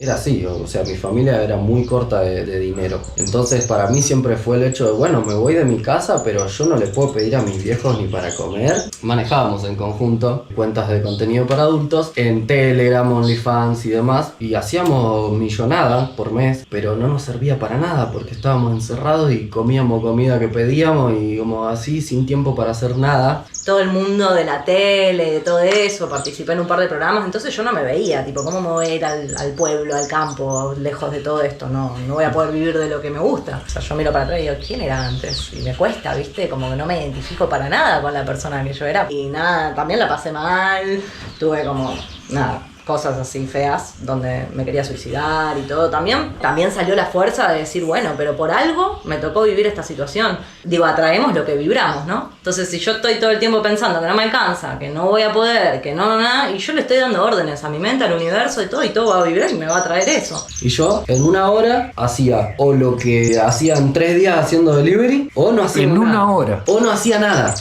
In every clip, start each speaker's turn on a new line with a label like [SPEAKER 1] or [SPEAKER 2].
[SPEAKER 1] Era así, o sea, mi familia era muy corta de dinero. Entonces para mí siempre fue el hecho de, bueno, me voy de mi casa, pero yo no le puedo pedir a mis viejos ni para comer. Manejábamos en conjunto cuentas de contenido para adultos en Telegram, OnlyFans y demás. Y hacíamos millonada por mes, pero no nos servía para nada porque estábamos encerrados y comíamos comida que pedíamos y como así, sin tiempo para hacer nada.
[SPEAKER 2] Todo el mundo de la tele, de todo eso, participé en un par de programas, entonces yo no me veía, tipo, ¿cómo me voy a ir al pueblo, al campo, lejos de todo esto? No voy a poder vivir de lo que me gusta. O sea, yo miro para atrás y digo, ¿quién era antes? Y me cuesta, ¿viste? Como que no me identifico para nada con la persona que yo era. Y nada, también la pasé mal, tuve como, nada, cosas así feas, donde me quería suicidar y todo. También salió la fuerza de decir, bueno, pero por algo me tocó vivir esta situación. Digo, atraemos lo que vibramos, ¿no? Entonces, si yo estoy todo el tiempo pensando que no me alcanza, que no voy a poder, que no, nada, y yo le estoy dando órdenes a mi mente, al universo y todo va a vibrar y me va a traer eso.
[SPEAKER 1] Y yo en una hora hacía o lo que hacía en 3 días haciendo delivery, o no hacía
[SPEAKER 3] En
[SPEAKER 1] nada.
[SPEAKER 3] una hora.
[SPEAKER 1] O no hacía nada.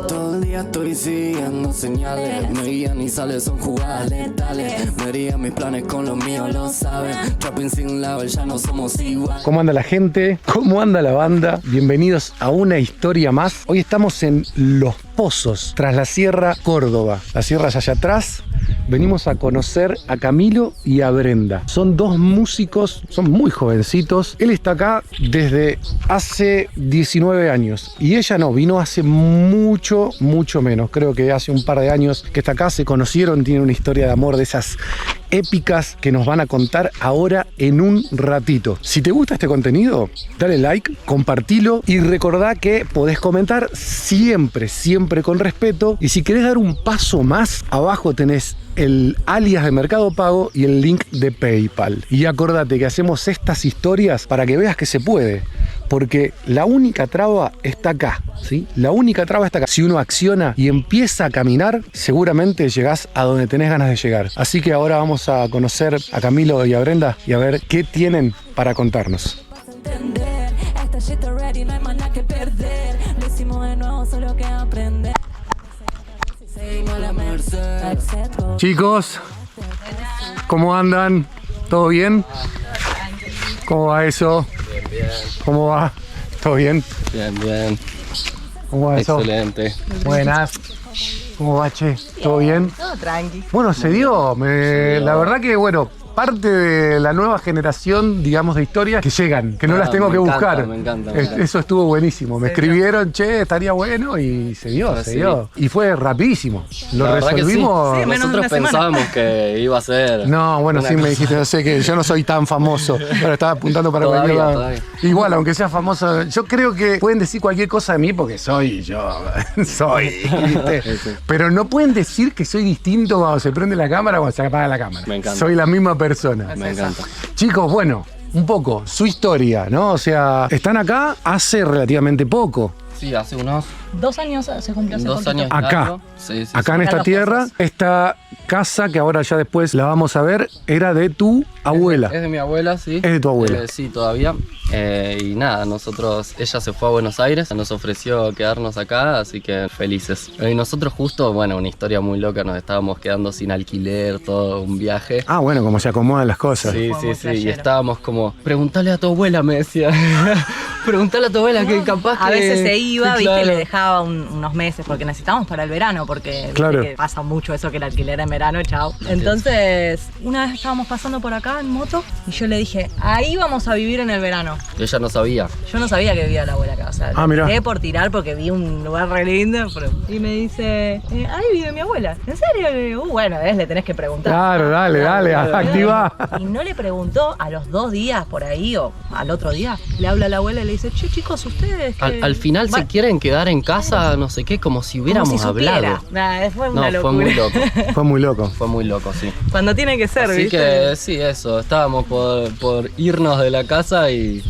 [SPEAKER 4] Todo el día estoy siguiendo señales. Me guían y salen, son jugadas letales. Me harían mis planes con los míos, lo saben. Trapping sin label, ya no somos igual.
[SPEAKER 3] ¿Cómo anda la gente? ¿Cómo anda la banda? Bienvenidos a una historia más. Hoy estamos en Los Pozos, tras la Sierra Córdoba. La sierra es allá atrás. Venimos a conocer a Camilo y a Brenda. Son dos músicos, son muy jovencitos. Él está acá desde hace 19 años y ella no, vino hace mucho menos. Creo que hace un par de años que está acá, se conocieron, tienen una historia de amor de esas épicas que nos van a contar ahora en un ratito. Si te gusta este contenido, dale like, compartilo y recordá que podés comentar siempre con respeto. Y si querés dar un paso más, abajo tenés el alias de Mercado Pago y el link de PayPal. Y acordate que hacemos estas historias para que veas que se puede. Porque la única traba está acá, ¿sí? La única traba está acá. Si uno acciona y empieza a caminar, seguramente llegás a donde tenés ganas de llegar. Así que ahora vamos a conocer a Camilo y a Brenda y a ver qué tienen para contarnos. Chicos, ¿cómo andan? ¿Todo bien? ¿Cómo va eso?
[SPEAKER 1] Bien.
[SPEAKER 3] ¿Cómo va? ¿Todo bien?
[SPEAKER 1] Bien.
[SPEAKER 3] ¿Cómo va eso?
[SPEAKER 1] Excelente.
[SPEAKER 3] Buenas. ¿Cómo va, che? ¿Todo bien?
[SPEAKER 2] Todo tranqui.
[SPEAKER 3] Bueno, se dio. La verdad que, bueno, parte de la nueva generación, digamos, de historias que llegan, que no las tengo que buscar.
[SPEAKER 1] Me encanta.
[SPEAKER 3] Eso estuvo buenísimo. Me escribieron, che, estaría bueno y se dio. Y fue rapidísimo. Lo
[SPEAKER 1] La verdad que
[SPEAKER 3] resolvimos.
[SPEAKER 2] sí. Menos de
[SPEAKER 1] Nosotros
[SPEAKER 2] una semana.
[SPEAKER 1] pensábamos que iba a ser.
[SPEAKER 3] No, bueno,
[SPEAKER 1] una
[SPEAKER 3] sí me
[SPEAKER 1] cosa.
[SPEAKER 3] dijiste, no sé, que yo no soy tan famoso. Pero estaba apuntando para cualquier lado.
[SPEAKER 1] Todavía.
[SPEAKER 3] Igual, aunque sea famoso, yo creo que pueden decir cualquier cosa de mí porque soy yo. ¿Viste? Pero no pueden decir que soy distinto cuando se prende la cámara o cuando se apaga la cámara.
[SPEAKER 1] Me encanta.
[SPEAKER 3] Soy la misma persona.
[SPEAKER 1] Me encanta.
[SPEAKER 3] Chicos, bueno, un poco, su historia, ¿no? O sea, están acá hace relativamente poco.
[SPEAKER 1] Sí, hace unos
[SPEAKER 2] 2 años se cumplió hace
[SPEAKER 1] 2
[SPEAKER 2] poquito.
[SPEAKER 1] años.
[SPEAKER 3] Acá.
[SPEAKER 1] Largo. Sí,
[SPEAKER 3] Acá en
[SPEAKER 2] Acá
[SPEAKER 3] esta
[SPEAKER 2] Los
[SPEAKER 3] tierra,
[SPEAKER 2] Pozos.
[SPEAKER 3] esta casa que ahora ya después la vamos a ver, era de tu abuela.
[SPEAKER 1] Es de mi abuela, sí.
[SPEAKER 3] Es de tu abuela.
[SPEAKER 1] Sí, todavía. Y nada, ella se fue a Buenos Aires, nos ofreció quedarnos acá, así que felices. Y nosotros justo, bueno, una historia muy loca, nos estábamos quedando sin alquiler, todo un viaje.
[SPEAKER 3] Ah, bueno, como se acomodan las cosas.
[SPEAKER 1] Sí,
[SPEAKER 2] Fue muy
[SPEAKER 1] y
[SPEAKER 2] flashero.
[SPEAKER 1] estábamos como, preguntale a tu abuela, me decía. Preguntale a tu abuela que capaz que...
[SPEAKER 2] A veces se iba, viste,
[SPEAKER 1] Claro.
[SPEAKER 2] le dejaba unos meses porque necesitábamos para el verano, porque viste
[SPEAKER 3] Claro.
[SPEAKER 2] que pasa mucho eso que el alquiler en verano, chao. Entonces, una vez estábamos pasando por acá en moto y yo le dije, ahí vamos a vivir en el verano.
[SPEAKER 1] Ella no sabía.
[SPEAKER 2] Yo no sabía que vivía la abuela acá, o sea,
[SPEAKER 3] Ah, mirá.
[SPEAKER 2] tiré por tirar porque vi un lugar re lindo. Y me dice, ahí vive mi abuela. ¿En serio? Le digo, bueno, le tenés que preguntar.
[SPEAKER 3] Claro, dale, activa.
[SPEAKER 2] Y no le preguntó a los 2 días por ahí o al otro día. Le habla a la abuela y le dice, che, chicos, ustedes.
[SPEAKER 1] Al final se quieren quedar en casa, no sé qué, como si hubiéramos hablado.
[SPEAKER 2] Fue una
[SPEAKER 1] No,
[SPEAKER 2] locura.
[SPEAKER 1] fue muy loco.
[SPEAKER 3] Fue muy loco.
[SPEAKER 1] Fue muy loco, sí.
[SPEAKER 2] Cuando tiene que ser,
[SPEAKER 1] Así
[SPEAKER 2] ¿viste?
[SPEAKER 1] que sí, eso. Estábamos por irnos de la casa y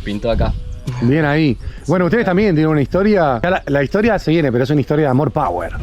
[SPEAKER 1] pintó acá.
[SPEAKER 3] Bien ahí. Bueno, ustedes también tienen una historia. La historia se viene, pero es una historia de amor power.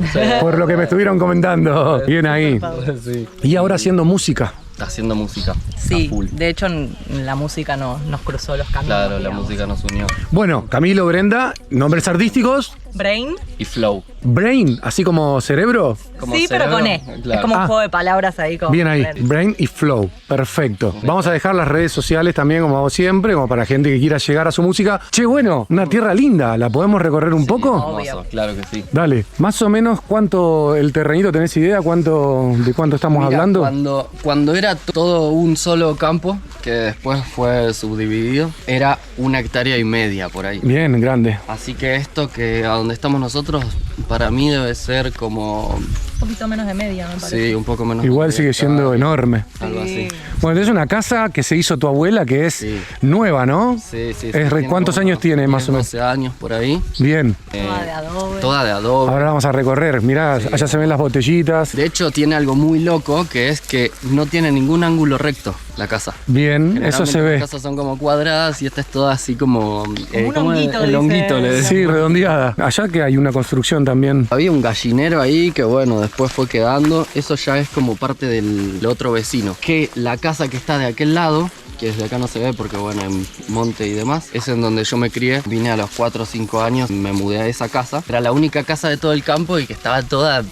[SPEAKER 3] Por lo que me estuvieron comentando. Bien ahí.
[SPEAKER 1] Sí.
[SPEAKER 3] Y ahora haciendo música.
[SPEAKER 1] Haciendo música.
[SPEAKER 2] Sí,
[SPEAKER 1] A full.
[SPEAKER 2] de hecho la música nos cruzó los caminos.
[SPEAKER 1] Claro, la
[SPEAKER 2] digamos.
[SPEAKER 1] música nos unió.
[SPEAKER 3] Bueno, Camilo, Brenda, nombres artísticos.
[SPEAKER 2] Brain.
[SPEAKER 1] y flow.
[SPEAKER 3] Brain, así como cerebro.
[SPEAKER 1] Como
[SPEAKER 2] Sí, pero
[SPEAKER 1] cerebro,
[SPEAKER 2] con E.
[SPEAKER 1] claro.
[SPEAKER 2] Es como un
[SPEAKER 3] Ah.
[SPEAKER 2] juego de palabras ahí. Como
[SPEAKER 3] Bien ahí,
[SPEAKER 2] diferente.
[SPEAKER 3] Brain y Flow, perfecto. Vamos a dejar las redes sociales también, como hago siempre, como para gente que quiera llegar a su música. Che, bueno, una tierra linda, ¿la podemos recorrer un poco?
[SPEAKER 1] Hermoso, claro que sí.
[SPEAKER 3] Dale, más o menos cuánto el terrenito, ¿tenés idea de cuánto estamos
[SPEAKER 1] Mira,
[SPEAKER 3] hablando?
[SPEAKER 1] cuando era todo un solo campo, que después fue subdividido, era 1,5 hectáreas por ahí.
[SPEAKER 3] Bien, grande.
[SPEAKER 1] Así que esto que a donde estamos nosotros, para mí debe ser como,
[SPEAKER 2] Un poquito menos de media, me parece.
[SPEAKER 1] sí, un poco menos.
[SPEAKER 3] Igual
[SPEAKER 1] de
[SPEAKER 3] sigue siendo
[SPEAKER 1] hectárea,
[SPEAKER 3] enorme.
[SPEAKER 1] algo así.
[SPEAKER 3] Bueno, es una casa que se hizo tu abuela que es
[SPEAKER 1] Sí.
[SPEAKER 3] nueva, ¿no?
[SPEAKER 1] Sí, sí.
[SPEAKER 3] ¿Cuántos años tiene más o menos?
[SPEAKER 1] 12 años por ahí.
[SPEAKER 3] Bien.
[SPEAKER 2] Toda de adobe.
[SPEAKER 1] Toda de adobe.
[SPEAKER 3] Ahora vamos a recorrer. Mirá, allá se ven las botellitas.
[SPEAKER 1] De hecho, tiene algo muy loco, que es que no tiene ningún ángulo recto la casa.
[SPEAKER 3] Bien, eso
[SPEAKER 1] Generalmente
[SPEAKER 3] se ve.
[SPEAKER 1] Las casas son como cuadradas y esta es toda así como...
[SPEAKER 2] un
[SPEAKER 1] ¿cómo es?
[SPEAKER 2] honguito,
[SPEAKER 1] El
[SPEAKER 2] dice.
[SPEAKER 1] honguito le decía.
[SPEAKER 3] Sí, redondeada. Allá que hay una construcción también.
[SPEAKER 1] Había un gallinero ahí que bueno, después fue quedando. Eso ya es como parte del otro vecino. Que la casa que está de aquel lado, que desde acá no se ve porque bueno, en monte y demás, es en donde yo me crié. Vine a los 4 o 5 años, me mudé a esa casa. Era la única casa de todo el campo y que estaba toda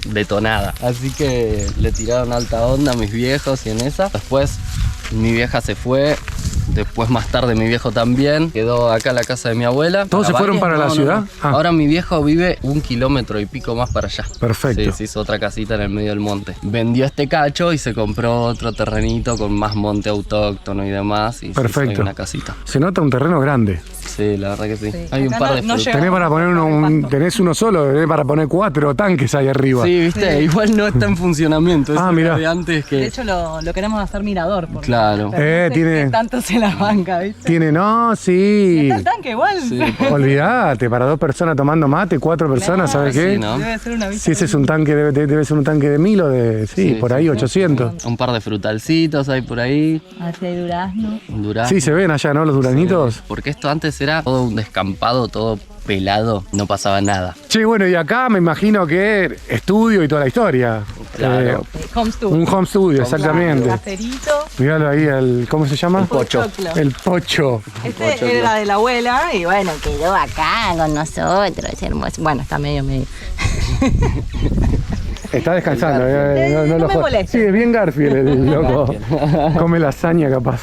[SPEAKER 1] detonada. Así que le tiraron alta onda a mis viejos y en esa. Después mi vieja se fue. Después más tarde mi viejo también. Quedó acá la casa de mi abuela.
[SPEAKER 3] ¿Todos se fueron para la ciudad? Ah.
[SPEAKER 1] Ahora mi viejo vive 1 kilómetro y pico más para allá.
[SPEAKER 3] Perfecto.
[SPEAKER 1] Sí, se hizo otra casita en el medio del monte. Vendió este cacho y se compró otro terrenito con más monte autóctono y demás. Y se hizo ahí
[SPEAKER 3] Perfecto.
[SPEAKER 1] una casita.
[SPEAKER 3] Se nota un terreno grande.
[SPEAKER 1] Sí, la verdad que sí.
[SPEAKER 2] Sí.
[SPEAKER 1] Hay un
[SPEAKER 2] Acá
[SPEAKER 1] par
[SPEAKER 2] no-
[SPEAKER 1] de
[SPEAKER 2] no
[SPEAKER 1] frutas.
[SPEAKER 2] llega-
[SPEAKER 3] Tenés para poner tenés uno solo, tenés para poner 4 tanques ahí arriba.
[SPEAKER 1] Sí, viste, igual no está en funcionamiento.
[SPEAKER 3] Ah,
[SPEAKER 1] Es
[SPEAKER 3] mirá.
[SPEAKER 1] de antes que...
[SPEAKER 2] De hecho, lo queremos hacer mirador. Porque
[SPEAKER 1] Claro.
[SPEAKER 2] pero no sé
[SPEAKER 3] tiene-
[SPEAKER 2] qué tanto se la banca, ¿viste?
[SPEAKER 3] No, sí.
[SPEAKER 2] Está el tanque igual.
[SPEAKER 1] Sí.
[SPEAKER 3] Olvídate, para 2 personas tomando mate, 4 personas, ¿sabes qué?
[SPEAKER 1] sí, ¿no?
[SPEAKER 2] Debe ser una vista.
[SPEAKER 3] Si ese es un tanque, debe ser un tanque de 1000 o de. Sí,
[SPEAKER 1] Sí,
[SPEAKER 3] por
[SPEAKER 1] sí,
[SPEAKER 3] ahí,
[SPEAKER 1] sí.
[SPEAKER 3] 800.
[SPEAKER 1] Un par de frutalcitos hay por ahí.
[SPEAKER 2] A ver si hay durazno.
[SPEAKER 1] Un durazno.
[SPEAKER 3] Sí, se ven allá, ¿no? Los duranitos.
[SPEAKER 1] Porque esto antes era todo un descampado, todo pelado, no pasaba nada.
[SPEAKER 3] Che, bueno, y acá me imagino que estudio y toda la historia.
[SPEAKER 1] Claro.
[SPEAKER 2] Home studio.
[SPEAKER 3] Un home studio, exactamente.
[SPEAKER 2] Caserito.
[SPEAKER 3] Míralo ahí, ¿cómo se llama?
[SPEAKER 1] Pocho.
[SPEAKER 2] Pochoclo.
[SPEAKER 3] El pocho.
[SPEAKER 2] Este era de la abuela y bueno, quedó acá con nosotros. Es hermoso. Bueno, está medio.
[SPEAKER 3] Está descansando,
[SPEAKER 2] No
[SPEAKER 3] lo
[SPEAKER 2] me
[SPEAKER 3] jodas.
[SPEAKER 2] molesta.
[SPEAKER 3] Sí, es bien Garfield el loco. Come lasaña capaz.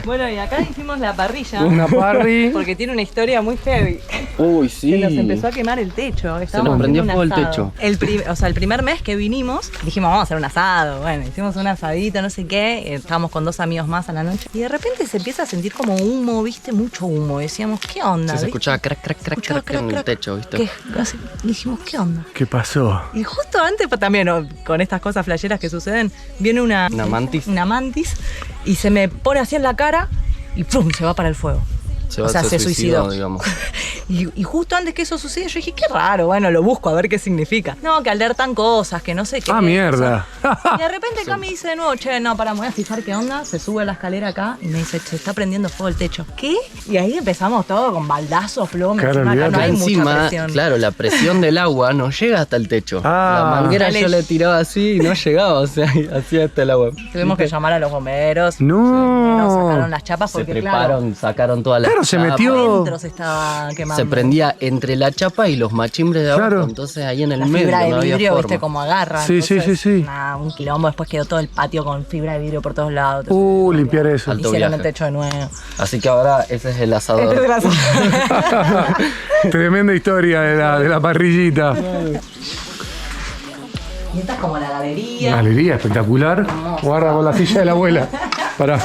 [SPEAKER 2] Bueno, y acá hicimos la parrilla.
[SPEAKER 3] Una parry.
[SPEAKER 2] Porque tiene una historia muy heavy.
[SPEAKER 1] Uy, sí.
[SPEAKER 2] Se nos empezó a quemar el techo. Estábamos
[SPEAKER 1] prendió
[SPEAKER 2] haciendo un
[SPEAKER 1] fuego el
[SPEAKER 2] asado.
[SPEAKER 1] techo.
[SPEAKER 2] O sea, el primer mes que vinimos, dijimos, vamos a hacer un asado. Bueno, hicimos un asadito, no sé qué. Estábamos con 2 amigos más a la noche. Y de repente se empieza a sentir como humo, ¿viste? Mucho humo. Y decíamos, ¿qué onda?
[SPEAKER 1] Sí, se
[SPEAKER 2] ¿viste?
[SPEAKER 1] escuchaba crack, crack, crack,
[SPEAKER 2] Escuchaba
[SPEAKER 1] crack en el
[SPEAKER 2] crack.
[SPEAKER 1] techo, ¿viste?
[SPEAKER 2] ¿Qué? Así, dijimos, ¿qué onda?
[SPEAKER 3] ¿Qué pasó?
[SPEAKER 2] Y justo antes, pues, también, ¿no? Con estas cosas flasheras que suceden, viene una
[SPEAKER 1] mantis.
[SPEAKER 2] Una mantis y se me pone así en la cara y ¡pum! Se va para el fuego. Se suicidó.
[SPEAKER 1] Digamos.
[SPEAKER 2] Y justo antes que eso suceda, yo dije, qué raro, bueno, lo busco a ver qué significa. No, que alertan cosas, que no sé qué.
[SPEAKER 3] Ah, mierda.
[SPEAKER 2] Y de repente acá me dice de nuevo, che, no, para, me voy a fijar qué onda. Se sube a la escalera acá y me dice, se está prendiendo fuego el techo. ¿Qué? Y ahí empezamos todo con baldazos, plomo.
[SPEAKER 3] Claro,
[SPEAKER 2] Encima acá no
[SPEAKER 3] olvídate.
[SPEAKER 2] hay mucha
[SPEAKER 1] Encima,
[SPEAKER 2] presión.
[SPEAKER 1] claro, la presión del agua no llega hasta el techo.
[SPEAKER 3] Ah.
[SPEAKER 1] La manguera
[SPEAKER 2] Dale.
[SPEAKER 1] yo le tiraba así y no llegaba, o sea, hacía hasta el agua.
[SPEAKER 2] Tuvimos que llamar a los bomberos.
[SPEAKER 3] No.
[SPEAKER 2] Nos sacaron las chapas
[SPEAKER 1] Se
[SPEAKER 2] porque,
[SPEAKER 1] treparon,
[SPEAKER 2] claro,
[SPEAKER 1] sacaron todas las
[SPEAKER 3] Claro, se
[SPEAKER 1] chapas.
[SPEAKER 3] metió-
[SPEAKER 2] adentro se estaba quemando.
[SPEAKER 1] Se prendía entre la chapa y los machimbres de abajo,
[SPEAKER 3] Claro.
[SPEAKER 1] entonces ahí en el
[SPEAKER 2] La
[SPEAKER 1] medio
[SPEAKER 2] fibra de
[SPEAKER 1] no había
[SPEAKER 2] vidrio,
[SPEAKER 1] forma.
[SPEAKER 2] viste, como agarra.
[SPEAKER 3] Sí, sí,
[SPEAKER 2] entonces,
[SPEAKER 3] sí, sí.
[SPEAKER 2] nada, un quilombo. Después quedó todo el patio con fibra de vidrio por todos lados.
[SPEAKER 3] Limpiar eso.
[SPEAKER 1] Alto
[SPEAKER 2] Hicieron
[SPEAKER 1] viaje.
[SPEAKER 2] el techo de nuevo.
[SPEAKER 1] Así que ahora ese es el asador.
[SPEAKER 2] Este es gracioso.
[SPEAKER 3] Tremenda historia de la parrillita.
[SPEAKER 2] Y esta es como la galería.
[SPEAKER 3] Galería espectacular. Guarda con la silla de la abuela. Pará.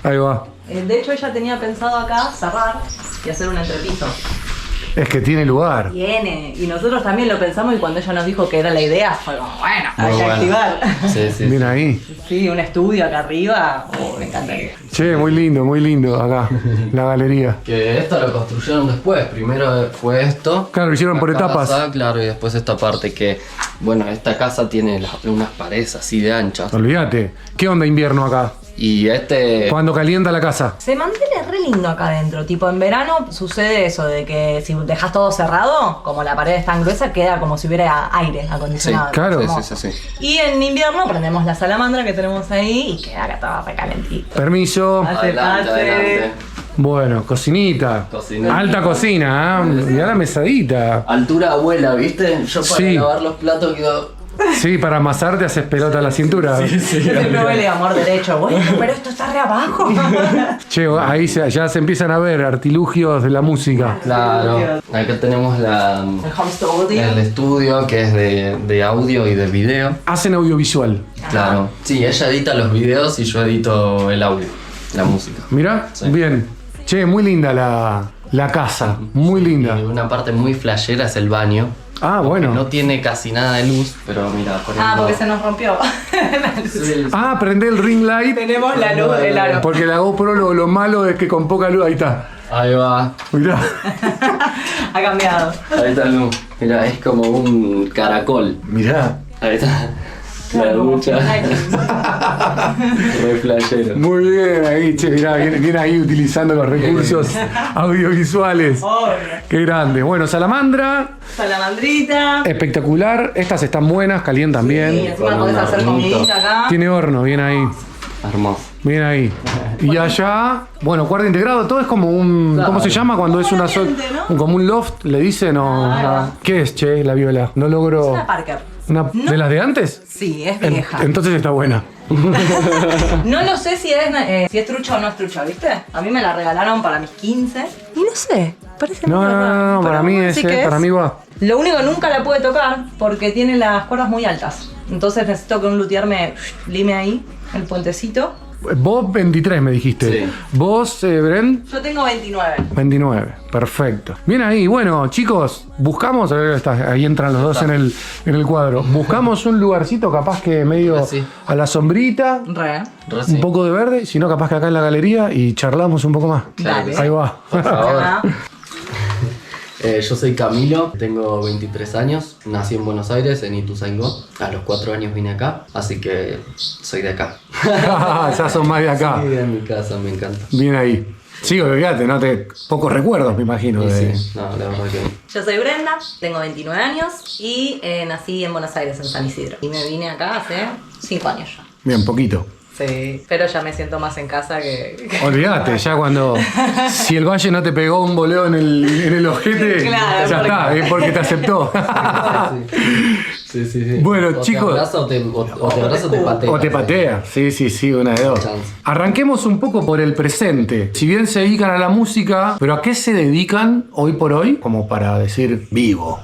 [SPEAKER 3] Ahí va.
[SPEAKER 2] De hecho, ella tenía pensado acá cerrar y hacer un entrepiso.
[SPEAKER 3] Es que tiene lugar.
[SPEAKER 2] Tiene. Y nosotros también lo pensamos y cuando ella nos dijo que era la idea, fue como, bueno, hay que activar.
[SPEAKER 1] Sí, sí.
[SPEAKER 3] Bien ahí.
[SPEAKER 2] Sí, un estudio acá arriba. Me encantaría.
[SPEAKER 3] Che, muy lindo acá. La galería.
[SPEAKER 1] Que esto lo construyeron después. Primero fue esto.
[SPEAKER 3] Claro, lo hicieron por
[SPEAKER 1] La
[SPEAKER 3] etapas.
[SPEAKER 1] casa, claro, y después esta parte que, bueno, esta casa tiene unas paredes así de anchas.
[SPEAKER 3] Olvídate. ¿Qué onda invierno acá?
[SPEAKER 1] Y
[SPEAKER 3] Cuando calienta la casa.
[SPEAKER 2] Se mantiene re lindo acá adentro. Tipo, en verano sucede eso de que si dejas todo cerrado, como la pared es tan gruesa, queda como si hubiera aire acondicionado.
[SPEAKER 3] Sí, claro.
[SPEAKER 2] Hermoso.
[SPEAKER 1] Sí.
[SPEAKER 2] Y en invierno prendemos la salamandra que tenemos ahí y queda acá todo recalentito.
[SPEAKER 3] Permiso.
[SPEAKER 2] Pase, pase.
[SPEAKER 3] Bueno, cocinita.
[SPEAKER 1] Cocinita.
[SPEAKER 3] Alta cocina, ¿eh? Mirá la mesadita.
[SPEAKER 1] Altura abuela, ¿viste? Yo para
[SPEAKER 3] Sí.
[SPEAKER 1] lavar los platos quedo...
[SPEAKER 3] Sí, para amasar te haces pelota a la cintura.
[SPEAKER 2] Yo siempre huele amor derecho. Bueno, pero esto está re abajo.
[SPEAKER 3] Che, ahí ya se empiezan a ver artilugios de la música.
[SPEAKER 1] Claro. Acá tenemos
[SPEAKER 2] El home studio.
[SPEAKER 1] el estudio que es de audio y de video.
[SPEAKER 3] Hacen audiovisual.
[SPEAKER 1] Claro. Sí, ella edita los videos y yo edito el audio, la música.
[SPEAKER 3] Mirá,
[SPEAKER 1] Sí.
[SPEAKER 3] bien. Che, muy linda la casa. Muy linda.
[SPEAKER 1] Y una parte muy flashera es el baño.
[SPEAKER 3] Ah, bueno.
[SPEAKER 1] No tiene casi nada de luz, pero mira, por ejemplo...
[SPEAKER 2] Ah, porque se nos rompió.
[SPEAKER 1] Sí,
[SPEAKER 3] Ah, prende el ring light.
[SPEAKER 2] Tenemos la luz del aro.
[SPEAKER 3] Porque la GoPro lo malo es que con poca luz. Ahí está.
[SPEAKER 1] Ahí va,
[SPEAKER 3] Mirá.
[SPEAKER 2] Ha cambiado.
[SPEAKER 1] ahí está luz. Mira, es como un caracol.
[SPEAKER 3] Mirá.
[SPEAKER 1] Ahí está. La ducha. Re flashero.
[SPEAKER 3] Muy bien ahí, che, mirá, viene ahí utilizando los recursos audiovisuales.
[SPEAKER 2] Obvio.
[SPEAKER 3] Qué grande. Bueno, salamandra,
[SPEAKER 2] Salamandrita.
[SPEAKER 3] espectacular. Estas están buenas, calientan
[SPEAKER 2] Y
[SPEAKER 3] bien.
[SPEAKER 2] encima
[SPEAKER 1] Con
[SPEAKER 2] podés
[SPEAKER 1] un
[SPEAKER 2] hacer
[SPEAKER 1] hornito.
[SPEAKER 2] comidita acá.
[SPEAKER 3] Tiene horno, bien ahí.
[SPEAKER 1] Hermoso.
[SPEAKER 3] Bien ahí. Y allá, bueno, cuarto integrado, todo es como un.
[SPEAKER 1] Claro.
[SPEAKER 3] ¿Cómo se llama cuando
[SPEAKER 2] Como
[SPEAKER 3] es
[SPEAKER 2] un
[SPEAKER 3] una sola?
[SPEAKER 2] ambiente, ¿no?
[SPEAKER 3] Como un loft, le dicen o.
[SPEAKER 2] Claro.
[SPEAKER 3] ¿Qué es, che, la viola? No logro.
[SPEAKER 2] Una Parker.
[SPEAKER 3] ¿Una de las de antes?
[SPEAKER 2] Sí, es vieja.
[SPEAKER 3] Entonces está buena.
[SPEAKER 2] No lo sé si es trucha o no es trucha, ¿viste? A mí me la regalaron para mis 15. Y no sé, parece
[SPEAKER 3] No,
[SPEAKER 2] muy
[SPEAKER 3] no,
[SPEAKER 2] raro.
[SPEAKER 3] no, para
[SPEAKER 2] Pero
[SPEAKER 3] mí
[SPEAKER 2] vamos a
[SPEAKER 3] es,
[SPEAKER 2] decir que
[SPEAKER 3] para mí va.
[SPEAKER 2] Lo único que nunca la pude tocar porque tiene las cuerdas muy altas. Entonces necesito que un luthier me lime ahí el puentecito.
[SPEAKER 3] Vos 23 me dijiste.
[SPEAKER 1] Sí.
[SPEAKER 3] Vos, Bren,
[SPEAKER 2] Yo tengo 29.
[SPEAKER 3] 29. Perfecto. Bien ahí. Bueno, chicos, buscamos. Ahí entran los dos en el cuadro. Buscamos un lugarcito capaz que medio
[SPEAKER 1] Sí.
[SPEAKER 3] a la sombrita.
[SPEAKER 2] Re.
[SPEAKER 1] Re sí.
[SPEAKER 3] Un poco de verde, sino capaz que acá en la galería y charlamos un poco más.
[SPEAKER 2] Dale.
[SPEAKER 3] Ahí va.
[SPEAKER 1] Por favor.
[SPEAKER 2] Acá.
[SPEAKER 1] Yo soy Camilo, tengo 23 años, nací en Buenos Aires, en Ituzaingó. A los 4 años vine acá, así que soy de acá.
[SPEAKER 3] Ya son más de acá.
[SPEAKER 1] Sí, en mi casa, me encanta.
[SPEAKER 3] Bien ahí. Sí, olvídate, no te. Pocos recuerdos, me imagino.
[SPEAKER 1] Y
[SPEAKER 3] De...
[SPEAKER 1] sí, no, la verdad que...
[SPEAKER 2] Yo soy Brenda, tengo 29 años y nací en Buenos Aires, en San Isidro. Y me vine acá hace 5 años ya.
[SPEAKER 3] Bien, poquito.
[SPEAKER 2] Sí, pero ya me siento más en casa que...
[SPEAKER 3] Olvídate, ya cuando. Si el valle no te pegó un boleo en el ojete,
[SPEAKER 2] Claro,
[SPEAKER 3] ya
[SPEAKER 2] porque-
[SPEAKER 3] está, es porque te aceptó.
[SPEAKER 1] Sí, sí, sí.
[SPEAKER 3] Bueno,
[SPEAKER 1] o
[SPEAKER 3] chicos.
[SPEAKER 1] Te abraza o te abraza o te patea.
[SPEAKER 3] O te patea, sí, una de dos.
[SPEAKER 1] Chance.
[SPEAKER 3] Arranquemos un poco por el presente. Si bien se dedican a la música, pero ¿a qué se dedican hoy por hoy? Como para decir vivo.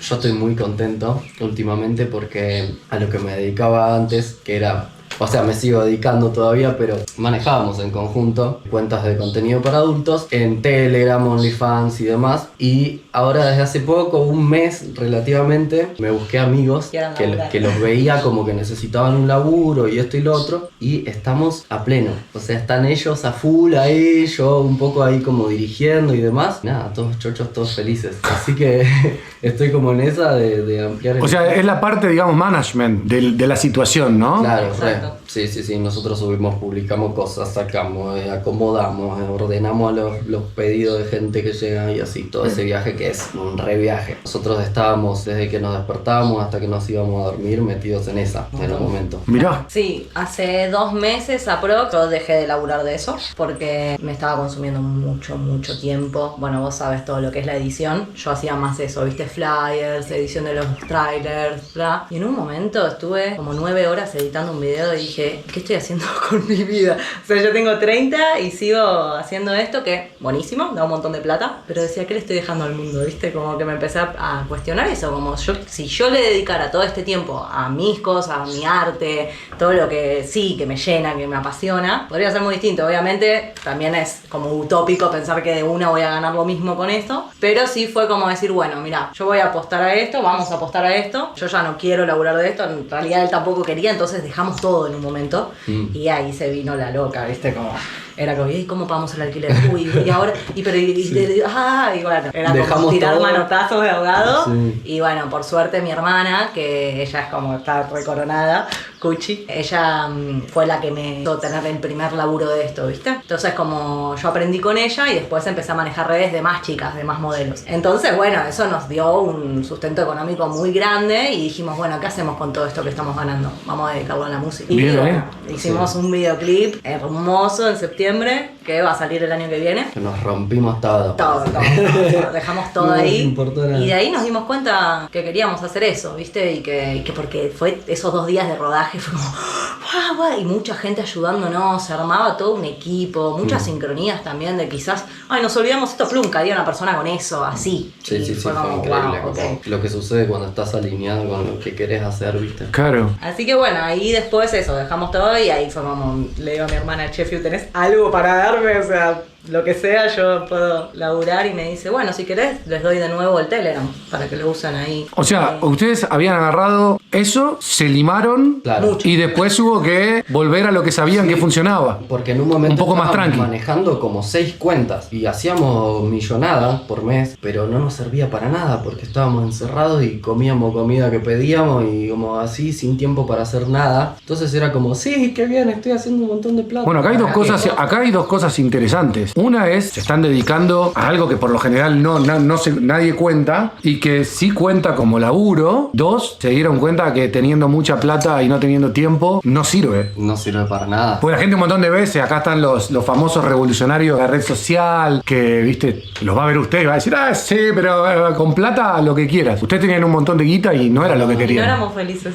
[SPEAKER 1] Yo estoy muy contento últimamente porque a lo que me dedicaba antes, que era... O sea, me sigo dedicando todavía, pero manejábamos en conjunto cuentas de contenido para adultos en Telegram, OnlyFans y demás. Y ahora desde hace poco, un mes relativamente, me busqué amigos
[SPEAKER 2] Quieran laburar.
[SPEAKER 1] que los veía como que necesitaban un laburo y esto y lo otro. Y estamos a pleno. O sea, están ellos a full ahí, yo un poco ahí como dirigiendo y demás. Nada, todos chochos, todos felices. Así que estoy como en esa de ampliar el...
[SPEAKER 3] O sea, es la parte, digamos, management de la situación, ¿no?
[SPEAKER 1] Claro,
[SPEAKER 2] Exacto.
[SPEAKER 1] Sí, nosotros subimos, publicamos cosas, sacamos, acomodamos, ordenamos los pedidos de gente que llega y así, todo ese viaje que es un re viaje. Nosotros estábamos desde que nos despertábamos hasta que nos íbamos a dormir metidos en esa, en un momento.
[SPEAKER 3] Mirá.
[SPEAKER 2] Sí, hace 2 meses aprox yo dejé de laburar de eso porque me estaba consumiendo mucho tiempo. Bueno, vos sabes todo lo que es la edición. Yo hacía más eso, viste, flyers, edición de los trailers, bla. Y en un momento estuve como 9 horas editando un video y dije, ¿qué estoy haciendo con mi vida? O sea, yo tengo 30 y sigo haciendo esto que, buenísimo, da un montón de plata, pero decía, ¿qué le estoy dejando al mundo? ¿Viste? Como que me empecé a cuestionar eso, como si yo le dedicara todo este tiempo a mis cosas, a mi arte, todo lo que sí, que me llena, que me apasiona, podría ser muy distinto. Obviamente también es como utópico pensar que de una voy a ganar lo mismo con esto, pero sí fue como decir, bueno, mira, yo voy a apostar a esto, vamos a apostar a esto, yo ya no quiero laburar de esto, en realidad él tampoco quería, entonces dejamos todo en un momento y ahí se vino la loca, ¿viste? Como... Era como, ¿y cómo pagamos el alquiler? Uy, y ahora, y bueno, era como
[SPEAKER 1] Dejamos
[SPEAKER 2] tirar
[SPEAKER 1] todo.
[SPEAKER 2] manotazos de ahogado.
[SPEAKER 1] Sí.
[SPEAKER 2] Y bueno, por suerte mi hermana, que ella es como, está recoronada, Cuchi, ella fue la que me hizo tener el primer laburo de esto, ¿viste? Entonces como yo aprendí con ella y después empecé a manejar redes de más chicas, de más modelos. Entonces, bueno, eso nos dio un sustento económico muy grande y dijimos, bueno, ¿qué hacemos con todo esto que estamos ganando? Vamos a dedicarlo a la música. Y
[SPEAKER 3] Bien,
[SPEAKER 2] bueno, hicimos un videoclip hermoso en septiembre diciembre, que va a salir el año que viene.
[SPEAKER 1] Que nos rompimos todo.
[SPEAKER 2] Todo, dejamos todo
[SPEAKER 1] No nos
[SPEAKER 2] ahí.
[SPEAKER 1] importó nada.
[SPEAKER 2] Y de ahí nos dimos cuenta que queríamos hacer eso, ¿viste? Y que porque fue esos 2 días de rodaje, fue como ¡guau, guau! Y mucha gente ayudándonos, se armaba todo un equipo, muchas sincronías también de quizás, ay, nos olvidamos esto, plum, caía una persona con eso, así.
[SPEAKER 1] Sí,
[SPEAKER 2] Y
[SPEAKER 1] sí,
[SPEAKER 2] fue
[SPEAKER 1] fue
[SPEAKER 2] como,
[SPEAKER 1] increíble.
[SPEAKER 2] wow,
[SPEAKER 1] Como
[SPEAKER 2] ok.
[SPEAKER 1] lo que sucede cuando estás alineado con lo que querés hacer, ¿viste?
[SPEAKER 3] Claro.
[SPEAKER 2] Así que bueno, ahí después eso, dejamos todo y ahí fue como, le digo a mi hermana, che, Fiu, ¿tenés algo para darme? O sea, lo que sea, yo puedo laburar. Y me dice, bueno, si querés, les doy de nuevo el Telegram para que lo usen ahí.
[SPEAKER 3] O sea, ustedes habían agarrado eso, se limaron
[SPEAKER 1] Claro.
[SPEAKER 2] Mucho.
[SPEAKER 3] y después hubo que volver a lo que sabían que funcionaba.
[SPEAKER 1] Porque en un momento
[SPEAKER 3] Un poco más
[SPEAKER 1] estábamos
[SPEAKER 3] tranqui.
[SPEAKER 1] manejando como 6 cuentas y hacíamos millonada por mes, pero no nos servía para nada porque estábamos encerrados y comíamos comida que pedíamos y como así sin tiempo para hacer nada. Entonces era como, sí, qué bien, estoy haciendo un montón de plata.
[SPEAKER 3] Bueno, acá hay dos cosas interesantes. Una es, se están dedicando a algo que por lo general nadie cuenta y que sí cuenta como laburo. 2, se dieron cuenta que teniendo mucha plata y no teniendo tiempo, no sirve.
[SPEAKER 1] No sirve para nada.
[SPEAKER 3] Porque la gente un montón de veces, acá están los famosos revolucionarios de la red social, que, viste, los va a ver usted y va a decir, ah, sí, pero con plata lo que quieras. Ustedes tenían un montón de guita y no era lo que
[SPEAKER 2] Y no
[SPEAKER 3] querían.
[SPEAKER 2] éramos felices.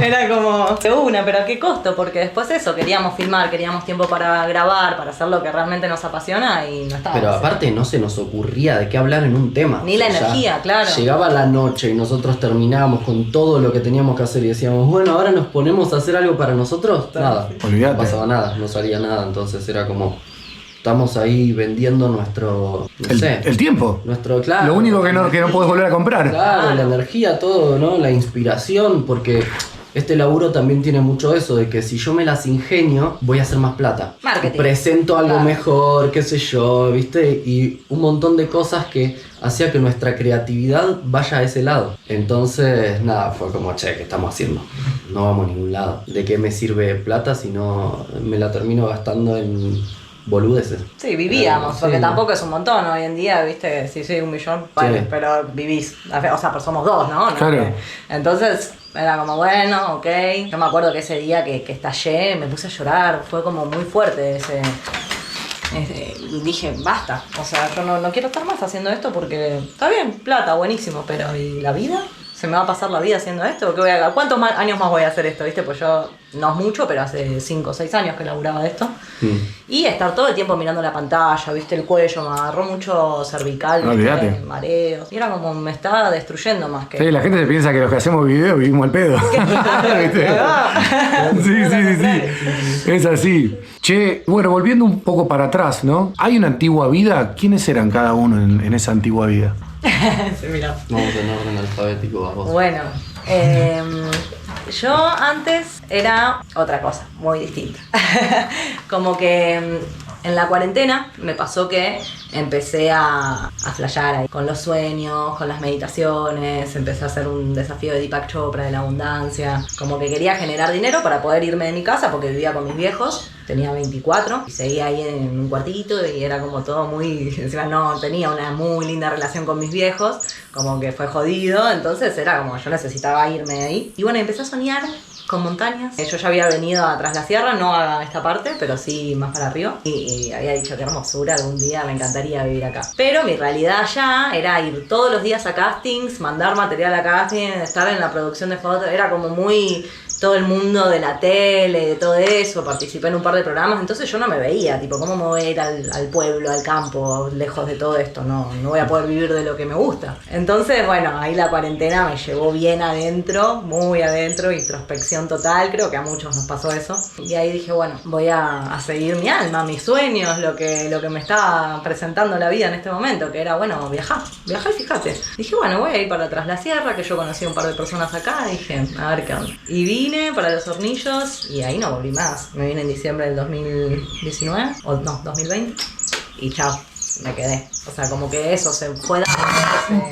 [SPEAKER 2] Era como, de una, pero ¿a qué costo? Porque después eso, queríamos filmar, queríamos tiempo para grabar, para hacer lo que realmente nos apasiona y no estaba.
[SPEAKER 1] Pero aparte no se nos ocurría de qué hablar en un tema.
[SPEAKER 2] Ni la
[SPEAKER 1] O sea,
[SPEAKER 2] energía, claro.
[SPEAKER 1] Llegaba la noche y nosotros terminábamos con todo lo que teníamos que hacer y decíamos, bueno, ahora nos ponemos a hacer algo para nosotros. Nada.
[SPEAKER 3] Olvídate.
[SPEAKER 1] No pasaba nada, no salía nada. Entonces era como, estamos ahí vendiendo nuestro, no sé,
[SPEAKER 3] El tiempo.
[SPEAKER 1] nuestro, claro.
[SPEAKER 3] Lo único que no puedes volver a comprar.
[SPEAKER 1] Claro, la energía, todo, ¿no? La inspiración, porque este laburo también tiene mucho eso, de que si yo me las ingenio, voy a hacer más plata.
[SPEAKER 2] Marketing.
[SPEAKER 1] Presento algo
[SPEAKER 2] Claro.
[SPEAKER 1] mejor, qué sé yo, ¿viste? Y un montón de cosas que hacía que nuestra creatividad vaya a ese lado. Entonces, nada, fue como, che, ¿qué estamos haciendo? No vamos a ningún lado. ¿De qué me sirve plata si no me la termino gastando en boludeces?
[SPEAKER 2] Sí, vivíamos, porque
[SPEAKER 1] Sí.
[SPEAKER 2] tampoco es un montón hoy en día, viste, sí, 1 millón, bueno,
[SPEAKER 1] Sí.
[SPEAKER 2] pero vivís, o sea, pero somos 2, ¿no?
[SPEAKER 3] Claro.
[SPEAKER 2] Entonces, era como, bueno, ok. Yo me acuerdo que ese día que estallé, me puse a llorar, fue como muy fuerte dije, basta, o sea, yo no quiero estar más haciendo esto porque está bien, plata, buenísimo, pero ¿y la vida? ¿Se me va a pasar la vida haciendo esto? ¿Cuántos años más voy a hacer esto? ¿Viste? Pues yo, no es mucho, pero hace 5 o 6 años que laburaba de esto. Y estar todo el tiempo mirando la pantalla, ¿viste? El cuello, me agarró mucho cervical,
[SPEAKER 3] No,
[SPEAKER 2] ¿viste?
[SPEAKER 3] olvídate.
[SPEAKER 2] Mareos. Y era como, me estaba destruyendo más que...
[SPEAKER 3] Sí, la gente se piensa que los que hacemos videos vivimos al pedo. ¿Viste? Sí. Es así. Che, bueno, volviendo un poco para atrás, ¿no? Hay una antigua vida. ¿Quiénes eran cada uno en esa antigua vida?
[SPEAKER 2] Sí, mirá.
[SPEAKER 1] Vamos en orden alfabético, vamos.
[SPEAKER 2] Bueno, yo antes era otra cosa, muy distinta. Como que en la cuarentena me pasó que empecé a flashear ahí con los sueños, con las meditaciones, empecé a hacer un desafío de Deepak Chopra de la abundancia. Como que quería generar dinero para poder irme de mi casa porque vivía con mis viejos. Tenía 24 y seguía ahí en un cuartito y era como todo muy... Encima no tenía una muy linda relación con mis viejos, como que fue jodido, entonces era como yo necesitaba irme de ahí. Y bueno, empecé a soñar con montañas. Yo ya había venido a Tras la Sierra, no a esta parte, pero sí más para arriba. Y había dicho, qué hermosura, algún día me encantaría vivir acá. Pero mi realidad ya era ir todos los días a castings, mandar material a casting, estar en la producción de fotos, era como muy... todo el mundo de la tele, de todo eso, participé en un par de programas, entonces yo no me veía, tipo, ¿cómo me voy a ir al pueblo, al campo, lejos de todo esto? No voy a poder vivir de lo que me gusta. Entonces, bueno, ahí la cuarentena me llevó bien adentro, muy adentro, introspección total, creo que a muchos nos pasó eso. Y ahí dije, bueno, voy a seguir mi alma, mis sueños, lo que me estaba presentando la vida en este momento, que era, bueno, viajar y fíjate. Dije, bueno, voy a ir para Tras la Sierra, que yo conocí a un par de personas acá, dije, a ver qué onda. Y vine para Los Hornillos y ahí no volví más. Me vine en diciembre del 2019, o no, 2020, y chao, me quedé. O sea, como que eso se fue dando,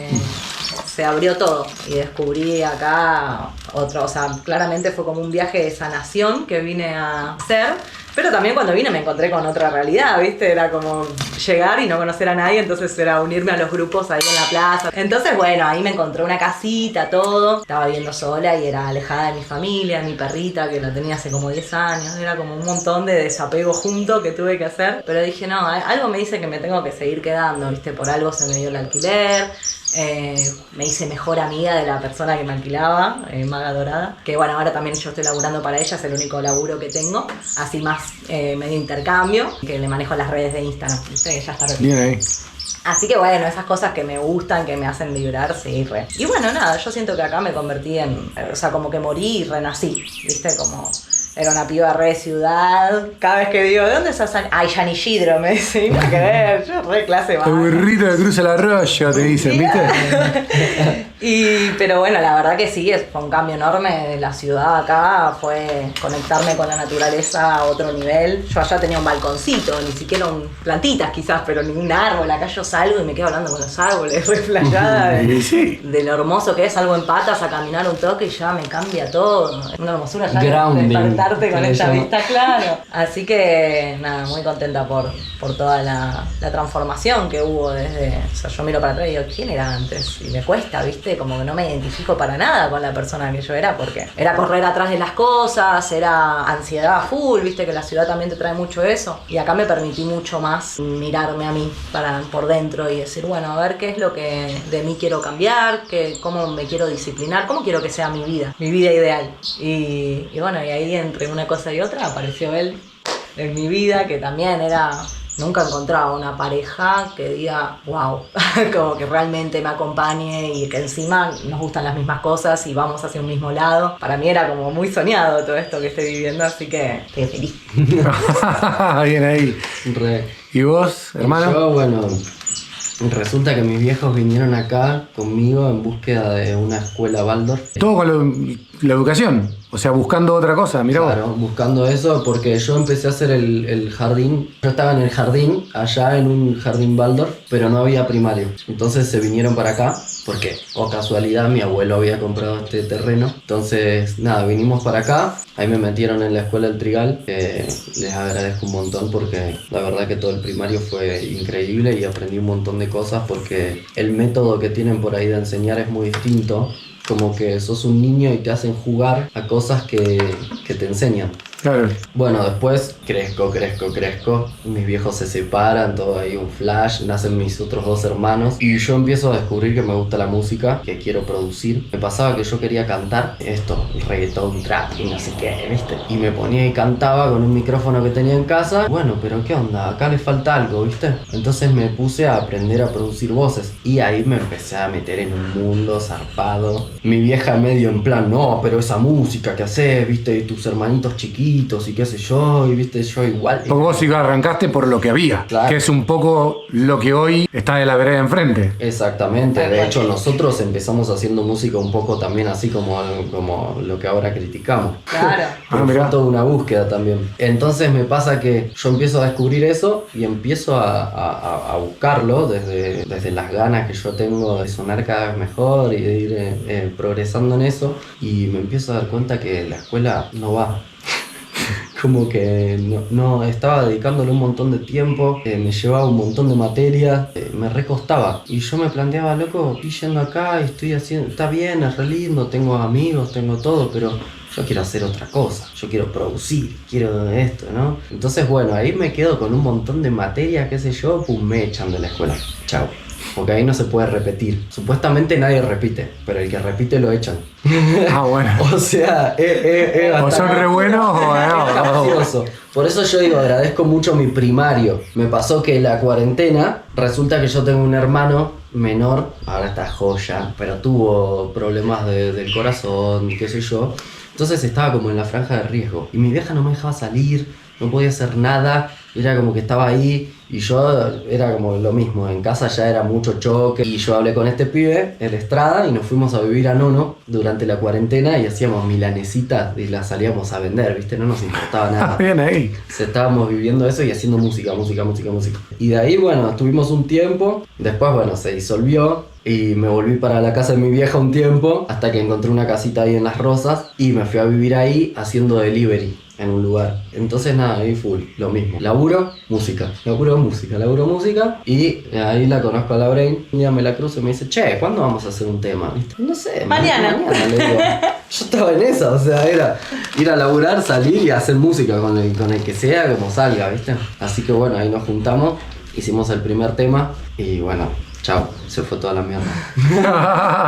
[SPEAKER 2] se abrió todo y descubrí acá otro, o sea, claramente fue como un viaje de sanación que vine a hacer Pero también cuando vine me encontré con otra realidad, ¿viste? Era como llegar y no conocer a nadie, entonces era unirme a los grupos ahí en la plaza. Entonces, bueno, ahí me encontré una casita, todo. Estaba viviendo sola y era alejada de mi familia, de mi perrita, que la tenía hace como 10 años. Era como un montón de desapego junto que tuve que hacer. Pero dije, no, algo me dice que me tengo que seguir quedando, ¿viste? Por algo se me dio el alquiler. Me hice mejor amiga de la persona que me alquilaba, Maga Dorada, que bueno, ahora también yo estoy laburando para ella, es el único laburo que tengo, así más medio intercambio, que le manejo las redes de Instagram, ¿viste? Ella está
[SPEAKER 3] Bien ahí.
[SPEAKER 2] Así que bueno, esas cosas que me gustan, que me hacen vibrar, sí, re. Y bueno, nada, yo siento que acá me convertí o sea, como que morí y renací, ¿viste? Como... Era una piba re de ciudad. Cada vez que digo, ¿de dónde sos? Ay, San Isidro, me dicen, nada que ver, yo re clase baja.
[SPEAKER 3] El burrito que cruza el arroyo, te dicen, ¿viste?
[SPEAKER 2] Pero bueno, la verdad que sí, fue un cambio enorme de la ciudad acá, fue conectarme con la naturaleza a otro nivel. Yo allá tenía un balconcito, ni siquiera plantitas quizás, pero ningún árbol. Acá yo salgo y me quedo hablando con los árboles, re playada de lo hermoso que es. Salgo en patas a caminar un toque y ya me cambia todo. Una hermosura ya despertarte con esta vista, claro. Así que nada, muy contenta por toda la transformación que hubo desde... O sea, yo miro para atrás y digo, ¿quién era antes? Y me cuesta, ¿viste? Como que no me identifico para nada con la persona que yo era, porque era correr atrás de las cosas, era ansiedad full, ¿viste? Que la ciudad también te trae mucho eso. Y acá me permití mucho más mirarme a mí por dentro y decir, bueno, a ver qué es lo que de mí quiero cambiar, cómo me quiero disciplinar, cómo quiero que sea mi vida ideal. Y bueno, y ahí entre una cosa y otra apareció él en mi vida, que también era... Nunca encontraba una pareja que diga, wow, como que realmente me acompañe y que encima nos gustan las mismas cosas y vamos hacia un mismo lado. Para mí era como muy soñado todo esto que estoy viviendo, así que estoy feliz.
[SPEAKER 3] Bien ahí.
[SPEAKER 1] Re.
[SPEAKER 3] ¿Y vos, hermano?
[SPEAKER 1] Yo, bueno, resulta que mis viejos vinieron acá conmigo en búsqueda de una escuela Waldorf.
[SPEAKER 3] Todo con la educación. O sea, buscando otra cosa, mirá
[SPEAKER 1] Claro,
[SPEAKER 3] vos.
[SPEAKER 1] buscando eso, porque yo empecé a hacer el jardín. Yo estaba en el jardín, allá en un jardín Waldorf, pero no había primario. Entonces se vinieron para acá, porque, o casualidad, mi abuelo había comprado este terreno. Entonces, nada, vinimos para acá. Ahí me metieron en la escuela del Trigal, que les agradezco un montón porque la verdad que todo el primario fue increíble y aprendí un montón de cosas porque el método que tienen por ahí de enseñar es muy distinto. Como que sos un niño y te hacen jugar a cosas que te enseñan.
[SPEAKER 3] Claro.
[SPEAKER 1] Bueno, después crezco. Mis viejos se separan, todo ahí un flash. Nacen mis otros dos hermanos. Y yo empiezo a descubrir que me gusta la música, que quiero producir. Me pasaba que yo quería cantar esto, reggaetón, trap y no sé qué, ¿viste? Y me ponía y cantaba con un micrófono que tenía en casa. Bueno, pero ¿qué onda? Acá le falta algo, ¿viste? Entonces me puse a aprender a producir voces. Y ahí me empecé a meter en un mundo zarpado. Mi vieja medio en plan, no, pero esa música que haces, ¿viste? Y tus hermanitos chiquitos y qué sé yo, y viste, yo igual.
[SPEAKER 3] Porque vos sí que arrancaste por lo que había,
[SPEAKER 1] Claro.
[SPEAKER 3] que es un poco lo que hoy está de la vereda enfrente.
[SPEAKER 1] Exactamente, de hecho nosotros empezamos haciendo música un poco también así como lo que ahora criticamos.
[SPEAKER 2] Claro.
[SPEAKER 1] Pero
[SPEAKER 3] mirá.
[SPEAKER 1] fue toda una búsqueda también. Entonces me pasa que yo empiezo a descubrir eso y empiezo a buscarlo desde las ganas que yo tengo de sonar cada vez mejor y de ir progresando en eso. Y me empiezo a dar cuenta que la escuela no va. Como que no estaba dedicándole un montón de tiempo, me llevaba un montón de materias, me recostaba. Y yo me planteaba, loco, estoy yendo acá y estoy haciendo, está bien, es re lindo, tengo amigos, tengo todo, pero yo quiero hacer otra cosa, yo quiero producir, quiero esto, ¿no? Entonces, bueno, ahí me quedo con un montón de materias, qué sé yo, pum, me echan de la escuela. Chao. Porque ahí no se puede repetir. Supuestamente nadie repite, pero el que repite lo echan.
[SPEAKER 3] Ah, bueno.
[SPEAKER 1] O sea,
[SPEAKER 3] O son re buenos o
[SPEAKER 1] es
[SPEAKER 3] no.
[SPEAKER 1] gracioso. Por eso yo digo, agradezco mucho mi primario. Me pasó que la cuarentena, resulta que yo tengo un hermano menor, ahora está joya, pero tuvo problemas del corazón, qué sé yo. Entonces estaba como en la franja de riesgo. Y mi vieja no me dejaba salir, no podía hacer nada. Era como que estaba ahí y yo era como lo mismo. En casa ya era mucho choque. Y yo hablé con este pibe, el Estrada, y nos fuimos a vivir a Nono durante la cuarentena y hacíamos milanesitas y las salíamos a vender, ¿viste? No nos importaba nada.
[SPEAKER 3] Bien ahí.
[SPEAKER 1] Estábamos viviendo eso y haciendo música. Y de ahí, bueno, estuvimos un tiempo. Después, bueno, se disolvió. Y me volví para la casa de mi vieja un tiempo, hasta que encontré una casita ahí en Las Rosas y me fui a vivir ahí haciendo delivery en un lugar. Entonces nada, ahí full, lo mismo. Laburo, música. Y ahí la conozco a la Brain. Un día me la cruzo y me dice, che, ¿cuándo vamos a hacer un tema? ¿Viste? No sé,
[SPEAKER 2] Mañana.
[SPEAKER 1] le digo. Yo estaba en esa, o sea, era ir a laburar, salir y hacer música con el que sea, como salga, ¿viste? Así que bueno, ahí nos juntamos, hicimos el primer tema y bueno, chao, se fue toda la mierda.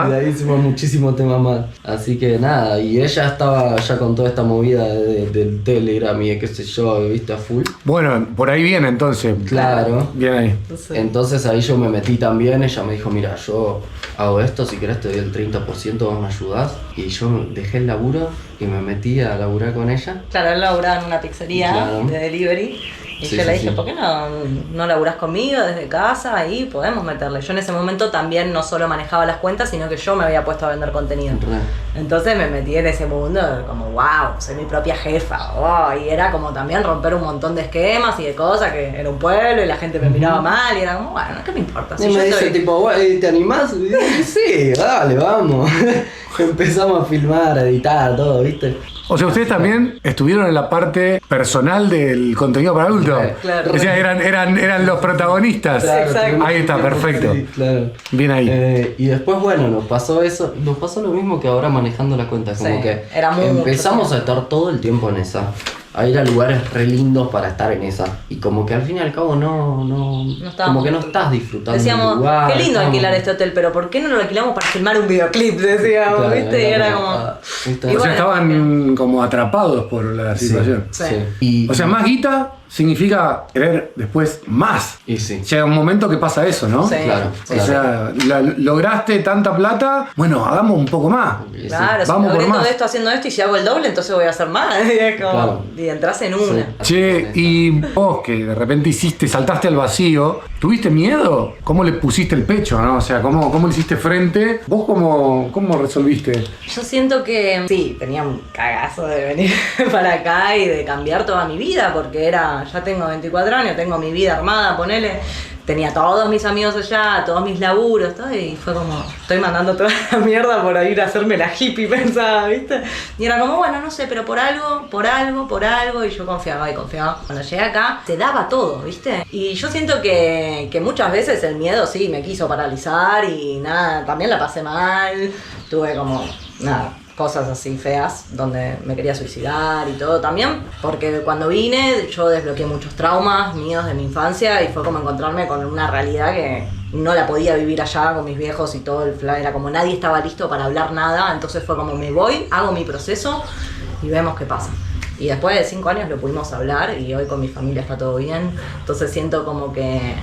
[SPEAKER 1] Y de ahí hicimos muchísimos temas más. Así que nada, y ella estaba ya con toda esta movida del Telegram y de qué sé yo, viste, a full.
[SPEAKER 3] Bueno, por ahí viene entonces.
[SPEAKER 1] Claro.
[SPEAKER 3] Bien ahí.
[SPEAKER 1] Entonces ahí yo me metí también, ella me dijo, mira, yo hago esto, si querés te doy el 30%, vos me ayudás. Y yo dejé el laburo y me metí a laburar con ella.
[SPEAKER 2] Claro, él laburaba en una pizzería de delivery. Y
[SPEAKER 1] Sí,
[SPEAKER 2] yo le
[SPEAKER 1] sí,
[SPEAKER 2] dije,
[SPEAKER 1] sí.
[SPEAKER 2] ¿por qué no laburás conmigo desde casa? Ahí podemos meterle. Yo en ese momento también no solo manejaba las cuentas, sino que yo me había puesto a vender contenido. Entonces me metí en ese mundo como, wow, soy mi propia jefa. Wow, y era como también romper un montón de esquemas y de cosas, que era un pueblo y la gente me miraba mal y era como, bueno, ¿qué me importa?
[SPEAKER 1] Y me dice tipo, "Güey, ¿te animás?" Y digo, sí, dale, vamos. Empezamos a filmar, a editar, todo, ¿viste?
[SPEAKER 3] O sea, ustedes también estuvieron en la parte personal del contenido para adultos.
[SPEAKER 2] Claro.
[SPEAKER 3] O sea, eran los protagonistas.
[SPEAKER 1] Claro,
[SPEAKER 2] Exacto.
[SPEAKER 3] Ahí está, perfecto.
[SPEAKER 1] Sí, claro.
[SPEAKER 3] Bien ahí.
[SPEAKER 1] Y después, bueno, nos pasó eso, nos pasó lo mismo que ahora manejando la cuenta, como
[SPEAKER 2] Sí,
[SPEAKER 1] que
[SPEAKER 2] era mucho
[SPEAKER 1] empezamos
[SPEAKER 2] tiempo.
[SPEAKER 1] a estar todo el tiempo en esa, a ir a lugares re lindos para estar en esa, y como que al fin y al cabo no
[SPEAKER 2] estábamos
[SPEAKER 1] como que no
[SPEAKER 2] disfrutando.
[SPEAKER 1] estás disfrutando
[SPEAKER 2] Decíamos,
[SPEAKER 1] del lugar.
[SPEAKER 2] qué lindo
[SPEAKER 1] estábamos-
[SPEAKER 2] alquilar este hotel, pero ¿por qué no lo alquilamos para filmar un videoclip? Decíamos,
[SPEAKER 1] Claro,
[SPEAKER 2] ¿viste? Y era como...
[SPEAKER 1] ¿viste?
[SPEAKER 3] O
[SPEAKER 2] igual-
[SPEAKER 3] sea, estaban como atrapados por la
[SPEAKER 1] Sí,
[SPEAKER 3] situación.
[SPEAKER 2] Sí.
[SPEAKER 1] Y,
[SPEAKER 3] O sea, más guita significa querer después más.
[SPEAKER 1] y sí,
[SPEAKER 3] Llega un momento que pasa eso, ¿no?
[SPEAKER 2] Sí.
[SPEAKER 1] claro,
[SPEAKER 3] O sea, lograste tanta plata, bueno, hagamos un poco más.
[SPEAKER 1] Y sí.
[SPEAKER 2] Claro, si
[SPEAKER 3] Vamos
[SPEAKER 2] logré
[SPEAKER 3] por más.
[SPEAKER 2] todo esto haciendo esto y si hago el doble, entonces voy a hacer más. Y, es como-
[SPEAKER 1] Claro.
[SPEAKER 2] y entras en una.
[SPEAKER 3] Che, y vos que de repente saltaste al vacío, ¿tuviste miedo? ¿Cómo le pusiste el pecho, no? O sea, ¿cómo le hiciste frente? ¿Vos cómo resolviste?
[SPEAKER 2] Yo siento que sí, tenía un cagazo de venir para acá y de cambiar toda mi vida, porque ya tengo 24 años, tengo mi vida armada, ponele. Tenía todos mis amigos allá, todos mis laburos, todo, y fue como, estoy mandando toda la mierda por ir a hacerme la hippie, pensaba, ¿viste? Y era como, bueno, no sé, pero por algo, y yo confiaba. Cuando llegué acá, te daba todo, ¿viste? Y yo siento que muchas veces el miedo sí me quiso paralizar y nada, también la pasé mal, tuve como, nada, cosas así feas, donde me quería suicidar y todo también, porque cuando vine yo desbloqueé muchos traumas míos de mi infancia y fue como encontrarme con una realidad que no la podía vivir allá con mis viejos y todo el fly, era como nadie estaba listo para hablar nada, entonces fue como me voy, hago mi proceso y vemos qué pasa. Y después de 5 años lo pudimos hablar y hoy con mi familia está todo bien, entonces siento como que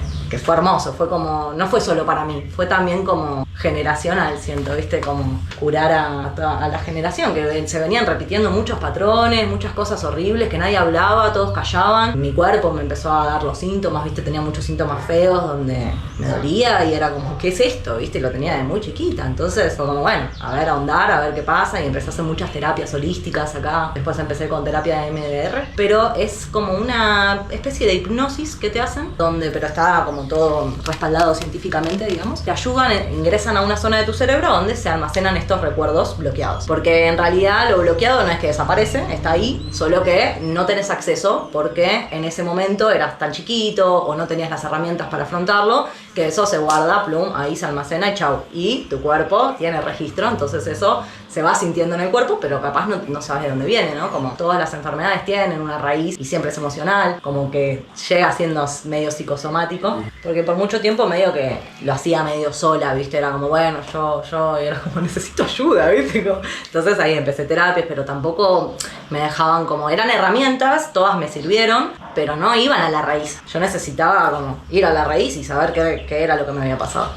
[SPEAKER 2] fue hermoso, fue como, no fue solo para mí, fue también como generacional, siento, ¿viste? Como curar a la generación, que se venían repitiendo muchos patrones, muchas cosas horribles, que nadie hablaba, todos callaban. Mi cuerpo me empezó a dar los síntomas, ¿viste? Tenía muchos síntomas feos donde me dolía y era como, ¿qué es esto? ¿Viste? Lo tenía de muy chiquita, entonces fue como, bueno, a ver, ahondar, a ver qué pasa, y empecé a hacer muchas terapias holísticas acá. Después empecé con terapia de MDR, pero es como una especie de hipnosis que te hacen, pero está como todo respaldado científicamente, digamos. Te ayudan, ingresan a una zona de tu cerebro donde se almacenan estos recuerdos bloqueados. Porque en realidad lo bloqueado no es que desaparece, está ahí, solo que no tenés acceso porque en ese momento eras tan chiquito o no tenías las herramientas para afrontarlo, que eso se guarda, plum, ahí se almacena y chau. Y tu cuerpo tiene registro, entonces eso se va sintiendo en el cuerpo, pero capaz no sabes de dónde viene, ¿no? Como todas las enfermedades tienen una raíz y siempre es emocional, como que llega siendo medio psicosomático, porque por mucho tiempo medio que lo hacía medio sola, ¿viste? Era como, bueno, yo, y era como, necesito ayuda, ¿viste? Entonces ahí empecé terapias, pero tampoco me dejaban como, eran herramientas, todas me sirvieron, pero no iban a la raíz. Yo necesitaba como ir a la raíz y saber qué era lo que me había pasado.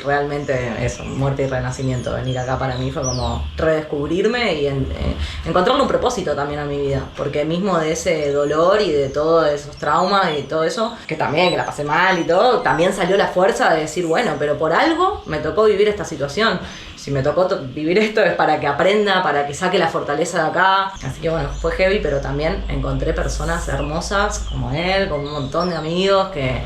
[SPEAKER 2] Realmente eso, muerte y renacimiento, venir acá para mí fue como redescubrirme y encontrarle un propósito también a mi vida, porque mismo de ese dolor y de todos esos traumas y todo eso, que también, que la pasé mal y todo, también salió la fuerza de decir, bueno, pero por algo me tocó vivir esta situación. Si me tocó vivir esto es para que aprenda, para que saque la fortaleza de acá. Así que bueno, fue heavy, pero también encontré personas hermosas como él, con un montón de amigos que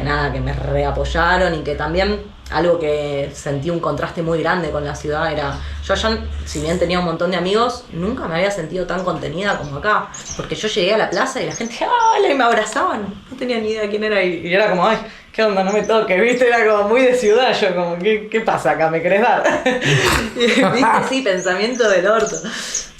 [SPEAKER 2] nada, que me reapoyaron y que también algo que sentí un contraste muy grande con la ciudad era, yo allá, si bien tenía un montón de amigos, nunca me había sentido tan contenida como acá, porque yo llegué a la plaza y la gente, ¡hola! Y me abrazaban, no tenía ni idea quién era y era como, ¡ay! ¿Qué onda? No me toques, ¿viste? Era como muy de ciudad, yo como, ¿qué pasa acá? ¿Me querés dar? Y, ¿viste? Sí, pensamiento del orto.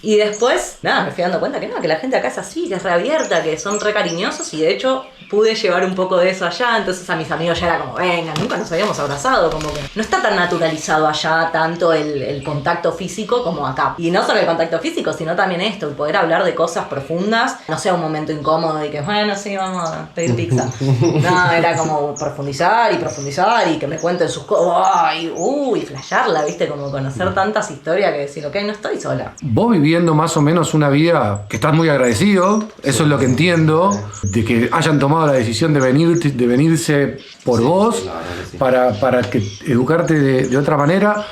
[SPEAKER 2] Y después, nada, me fui dando cuenta que no, que la gente acá es así, que es reabierta, que son re cariñosos y de hecho pude llevar un poco de eso allá, entonces a mis amigos ya era como, venga, nunca nos habíamos abrazado, como que no está tan naturalizado allá tanto el contacto físico como acá. Y no solo el contacto físico, sino también esto, el poder hablar de cosas profundas, no sea un momento incómodo y que, bueno, sí, vamos a pedir pizza. No, era como profundizar y que me cuenten sus cosas, y flashearla, ¿viste? Como conocer tantas historias que decir, ok, no estoy sola.
[SPEAKER 3] Vos viviendo más o menos una vida que estás muy agradecido, eso es lo que entiendo, de que hayan tomado la decisión de venirse por vos,
[SPEAKER 1] sí.
[SPEAKER 3] para que educarte de otra manera,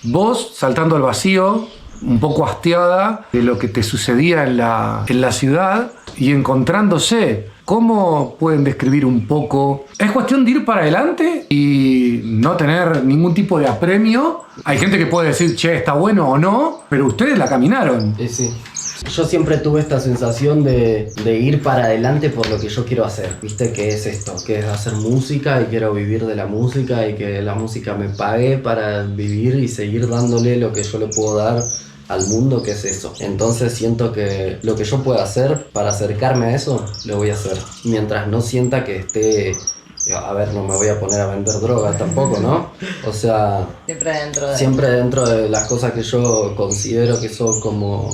[SPEAKER 3] vos saltando al vacío, un poco hastiada de lo que te sucedía en la ciudad y encontrándose. ¿Cómo pueden describir un poco? ¿Es cuestión de ir para adelante y no tener ningún tipo de apremio? Hay gente que puede decir, che, está bueno o no, pero ustedes la caminaron.
[SPEAKER 1] Sí. Yo siempre tuve esta sensación de ir para adelante por lo que yo quiero hacer. ¿Viste? ¿Qué es esto? Que es hacer música y quiero vivir de la música y que la música me pague para vivir y seguir dándole lo que yo le puedo dar al mundo, que es eso. Entonces siento que lo que yo pueda hacer para acercarme a eso, lo voy a hacer. Mientras no sienta que esté... A ver, no me voy a poner a vender drogas tampoco, ¿no? O sea... Siempre dentro de las cosas que yo considero que son como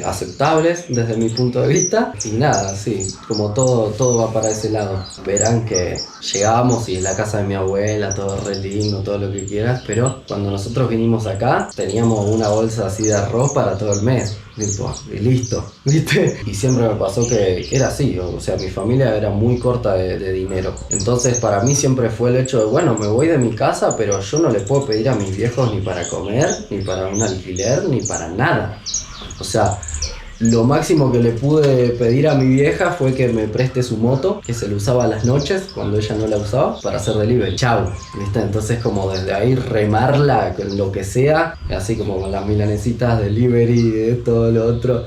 [SPEAKER 1] aceptables desde mi punto de vista. Y nada, sí, como todo va para ese lado. Verán que llegábamos y en la casa de mi abuela, todo re lindo, todo lo que quieras. Pero cuando nosotros vinimos acá, teníamos una bolsa así de arroz para todo el mes. Y listo, ¿viste? Y siempre me pasó que era así, o sea, mi familia era muy corta de dinero. Entonces para mí siempre fue el hecho de, bueno, me voy de mi casa, pero yo no le puedo pedir a mis viejos ni para comer, ni para un alquiler, ni para nada. O sea, lo máximo que le pude pedir a mi vieja fue que me preste su moto, que se le usaba a las noches, cuando ella no la usaba, para hacer delivery. Chau, ¿viste? Entonces como desde ahí remarla con lo que sea, así como con las milanesitas, delivery, todo lo otro.